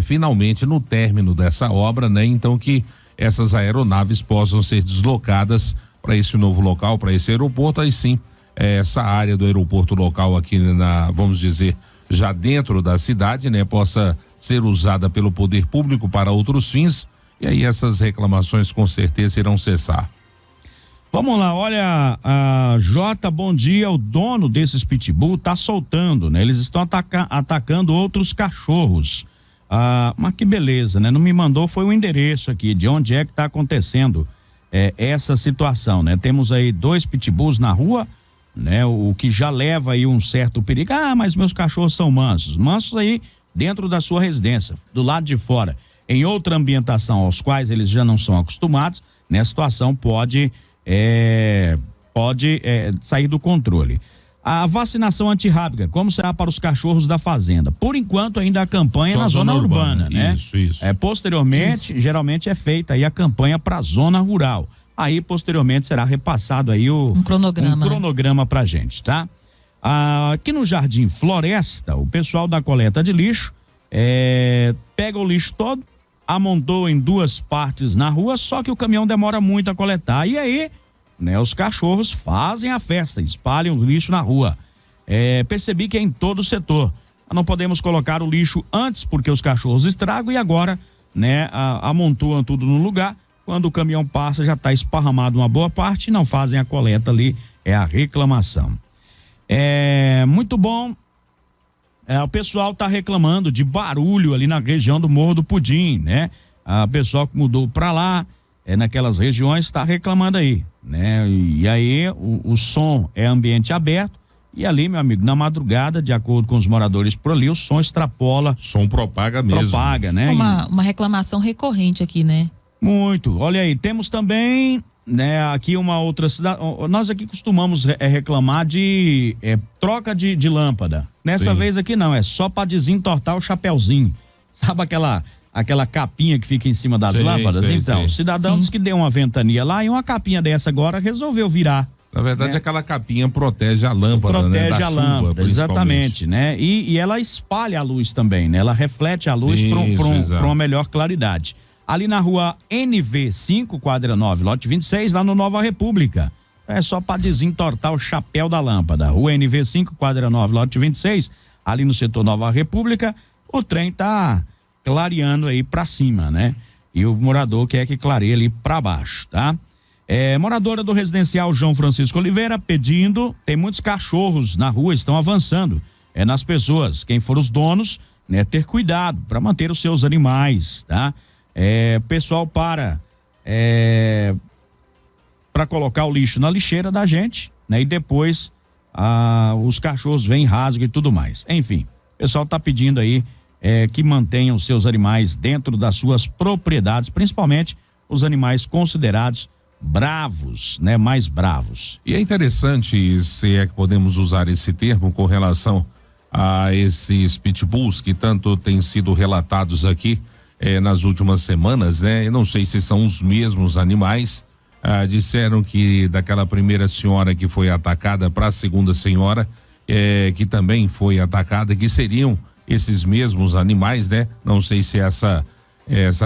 finalmente no término dessa obra, né, então que essas aeronaves possam ser deslocadas para esse novo local, para esse aeroporto, aí sim essa área do aeroporto local aqui vamos dizer, já dentro da cidade, né, possa ser usada pelo poder público para outros fins, e aí essas reclamações com certeza irão cessar. Vamos lá, olha, a Jota, bom dia, o dono desses pitbull tá soltando, né? Eles estão atacando outros cachorros. Mas que beleza, né? Não me mandou, foi o endereço aqui, de onde é que tá acontecendo essa situação, né? Temos aí 2 pitbulls na rua, né? O que já leva aí um certo perigo. Mas meus cachorros são mansos. Mansos aí dentro da sua residência, do lado de fora, em outra ambientação aos quais eles já não são acostumados, né? A situação pode sair do controle. A vacinação antirrábica, como será para os cachorros da fazenda? Por enquanto ainda a campanha na zona urbana, né? Isso. Posteriormente, geralmente é feita aí a campanha para a zona rural. Aí, posteriormente, será repassado aí um cronograma pra gente, tá? Aqui no Jardim Floresta, o pessoal da coleta de lixo pega o lixo todo, amontou em 2 partes na rua, só que o caminhão demora muito a coletar. E aí, né, os cachorros fazem a festa, espalham o lixo na rua. Percebi que é em todo o setor. Não podemos colocar o lixo antes, porque os cachorros estragam, e agora, né, amontoam tudo no lugar. Quando o caminhão passa, já está esparramado uma boa parte, não fazem a coleta ali, é a reclamação. Muito bom. O pessoal está reclamando de barulho ali na região do Morro do Pudim, né? O pessoal que mudou para lá, naquelas regiões, está reclamando aí, né? E aí o som é ambiente aberto, e ali, meu amigo, na madrugada, de acordo com os moradores por ali, o som extrapola. Som propaga mesmo. Propaga, né? Uma reclamação recorrente aqui, né? Muito. Olha aí, temos também, né, aqui uma outra cidade. Nós aqui costumamos reclamar de troca de lâmpada. Nessa vez aqui não, é só para desentortar o chapeuzinho. Sabe aquela capinha que fica em cima das lâmpadas? Então, o cidadão disse que deu uma ventania lá e uma capinha dessa agora resolveu virar. Na verdade, aquela capinha protege a lâmpada, protege, né? Da a chuva, lâmpada, exatamente, né? E ela espalha a luz também, né? Ela reflete a luz para uma melhor claridade. Ali na rua NV5, quadra 9, lote 26, lá no Nova República. É só para desentortar o chapéu da lâmpada. Rua NV5, quadra 9, lote 26, ali no setor Nova República, o trem tá clareando aí para cima, né? E o morador quer que clareie ali para baixo, tá? Moradora do residencial João Francisco Oliveira pedindo, tem muitos cachorros na rua, estão avançando nas pessoas, quem for os donos, né, ter cuidado para manter os seus animais, tá? Pessoal para colocar o lixo na lixeira da gente, né? E depois os cachorros vêm, rasgam e tudo mais. Enfim, o pessoal tá pedindo aí que mantenham os seus animais dentro das suas propriedades, principalmente os animais considerados bravos, né? Mais bravos. E é interessante, se é que podemos usar esse termo, com relação a esses pitbulls que tanto têm sido relatados aqui nas últimas semanas, né? Eu não sei se são os mesmos animais. Disseram que daquela primeira senhora que foi atacada para a segunda senhora, que também foi atacada, que seriam esses mesmos animais, né? Não sei se essa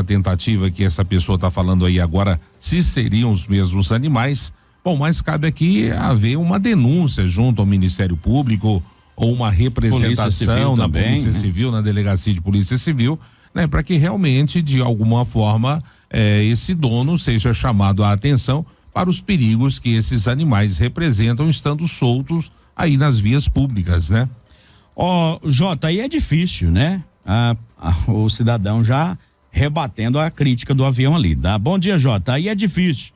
tentativa que essa pessoa está falando aí agora, se seriam os mesmos animais. Bom, mas cabe aqui haver uma denúncia junto ao Ministério Público ou uma representação na Polícia Civil, na Delegacia de Polícia Civil, né? Para que realmente, de alguma forma, esse dono seja chamado a atenção para os perigos que esses animais representam estando soltos aí nas vias públicas, né? Jota, aí é difícil, né? O cidadão já rebatendo a crítica do avião ali, tá? Bom dia, Jota, aí é difícil.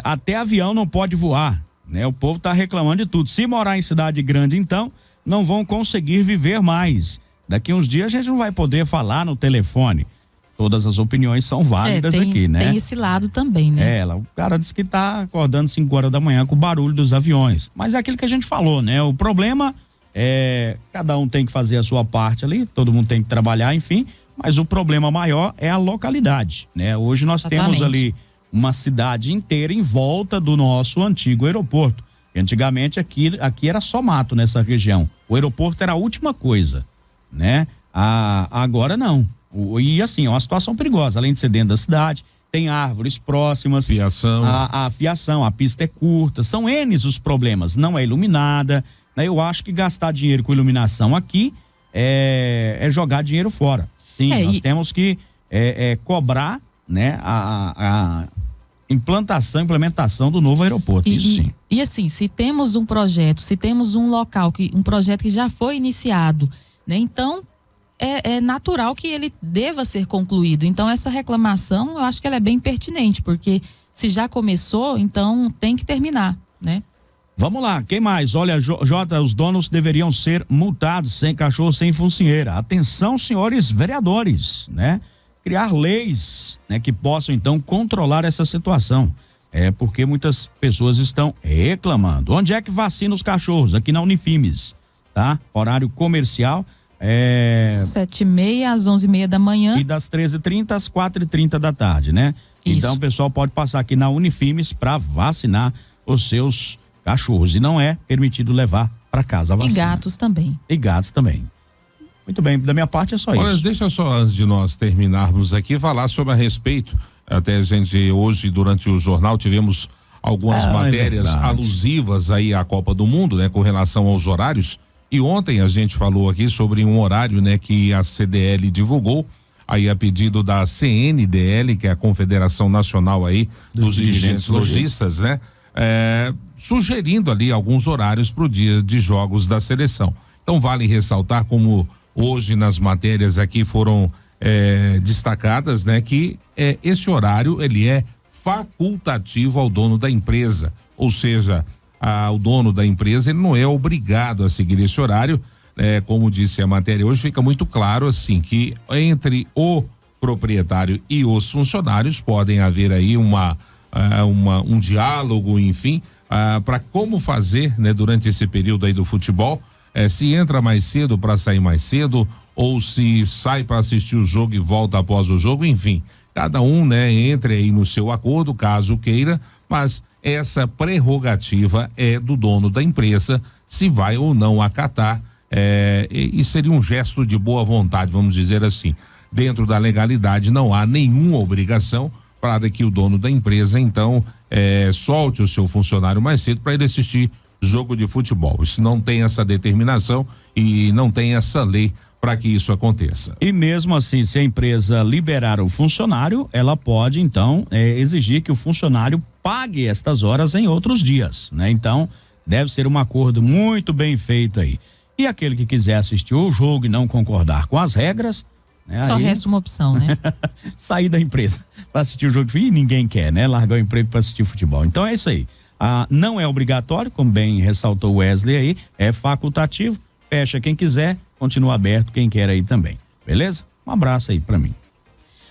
Até avião não pode voar, né? O povo tá reclamando de tudo. Se morar em cidade grande, então, não vão conseguir viver mais. Daqui uns dias a gente não vai poder falar no telefone. Todas as opiniões são válidas aqui, né? Tem esse lado também, né? O cara disse que tá acordando 5 horas da manhã com o barulho dos aviões. Mas é aquilo que a gente falou, né? O problema cada um tem que fazer a sua parte ali, todo mundo tem que trabalhar, enfim, mas o problema maior é a localidade, né? Hoje nós temos ali uma cidade inteira em volta do nosso antigo aeroporto. Antigamente aqui era só mato nessa região. O aeroporto era a última coisa, né? Agora não. E assim, é uma situação perigosa, além de ser dentro da cidade, tem árvores próximas. Fiação. A fiação, a pista é curta, são N's os problemas, não é iluminada, né? Eu acho que gastar dinheiro com iluminação aqui é jogar dinheiro fora. Sim, nós temos que cobrar, né, a implementação do novo aeroporto, isso sim. E assim, se temos um projeto, se temos um projeto que já foi iniciado, né, então é natural que ele deva ser concluído. Então essa reclamação, eu acho que ela é bem pertinente, porque se já começou, então tem que terminar, né? Vamos lá, quem mais? Olha, Jota, os donos deveriam ser multados sem cachorro, sem focinheira. Atenção, senhores vereadores, né? Criar leis, né, que possam então controlar essa situação. Porque muitas pessoas estão reclamando. Onde é que vacina os cachorros? Aqui na Unifimes, tá? Horário comercial. 7h30 às 11h30 da manhã. E das 13h30 às 4h30 da tarde, né? Isso. Então o pessoal pode passar aqui na Unifimes para vacinar os seus cachorros. E não é permitido levar para casa a vacina. E gatos também. Muito bem, da minha parte é só isso. Olha, deixa só, antes de nós terminarmos aqui, falar sobre a respeito. Até a gente hoje, durante o jornal, tivemos algumas matérias alusivas aí à Copa do Mundo, né? Com relação aos horários. E ontem a gente falou aqui sobre um horário, né? Que a CDL divulgou, aí a pedido da CNDL, que é a Confederação Nacional aí dos Dirigentes Lojistas, né? Sugerindo ali alguns horários para o dia de jogos da seleção. Então vale ressaltar, como hoje nas matérias aqui foram destacadas, né? Que esse horário, ele é facultativo ao dono da empresa, ou seja, o dono da empresa, ele não é obrigado a seguir esse horário, como disse a matéria hoje, fica muito claro assim que entre o proprietário e os funcionários podem haver aí um diálogo, enfim, para como fazer, né, durante esse período aí do futebol, se entra mais cedo para sair mais cedo, ou se sai para assistir o jogo e volta após o jogo, enfim, cada um, né, entre aí no seu acordo, caso queira, mas essa prerrogativa é do dono da empresa, se vai ou não acatar, e seria um gesto de boa vontade, vamos dizer assim. Dentro da legalidade não há nenhuma obrigação para que o dono da empresa então solte o seu funcionário mais cedo para ele assistir jogo de futebol. Isso não tem essa determinação e não tem essa lei para que isso aconteça. E mesmo assim, se a empresa liberar o funcionário, ela pode então exigir que o funcionário pague estas horas em outros dias, né? Então deve ser um acordo muito bem feito aí. E aquele que quiser assistir o jogo e não concordar com as regras, né? Só resta uma opção, né? Sair da empresa para assistir o jogo de futebol, e ninguém quer, né? Largar o emprego para assistir futebol. Então é isso aí. Não é obrigatório, como bem ressaltou o Wesley aí, é facultativo, fecha quem quiser, continua aberto quem quer aí também, beleza? Um abraço aí para mim.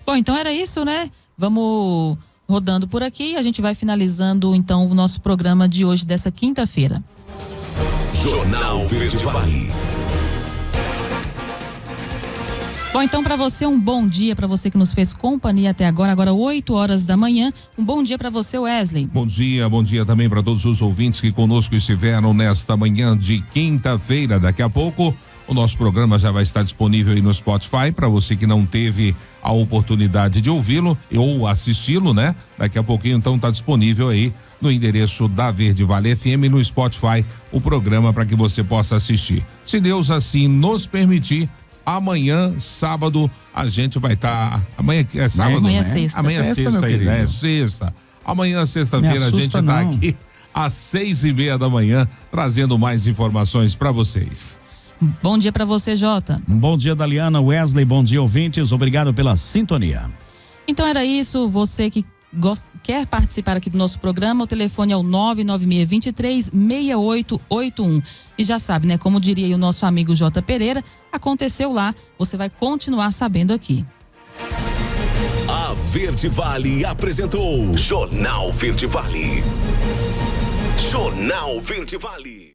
Bom, então era isso, né? Vamos rodando por aqui e a gente vai finalizando então o nosso programa de hoje, dessa quinta-feira. Jornal Verde Vale. Bom, então para você um bom dia, para você que nos fez companhia até agora 8 horas da manhã. Um bom dia para você, Wesley. Bom dia também para todos os ouvintes que conosco estiveram nesta manhã de quinta-feira. Daqui a pouco o nosso programa já vai estar disponível aí no Spotify para você que não teve a oportunidade de ouvi-lo ou assisti-lo, né? Daqui a pouquinho então tá disponível aí no endereço da Verde Vale FM no Spotify o programa para que você possa assistir. Se Deus assim nos permitir, amanhã, sábado, a gente vai estar. Amanhã é sábado? Amanhã é né? sexta. Amanhã é sexta aí, né? É sexta. Amanhã, sexta-feira, a gente tá aqui às 6:30 da manhã trazendo mais informações para vocês. Bom dia para você, Jota. Bom dia, Daliana, Wesley, bom dia, ouvintes. Obrigado pela sintonia. Então era isso. Você que quer participar aqui do nosso programa, o telefone é o 996236881. E já sabe, né? Como diria o nosso amigo J. Pereira, aconteceu lá, você vai continuar sabendo aqui. A Verde Vale apresentou Jornal Verde Vale. Jornal Verde Vale.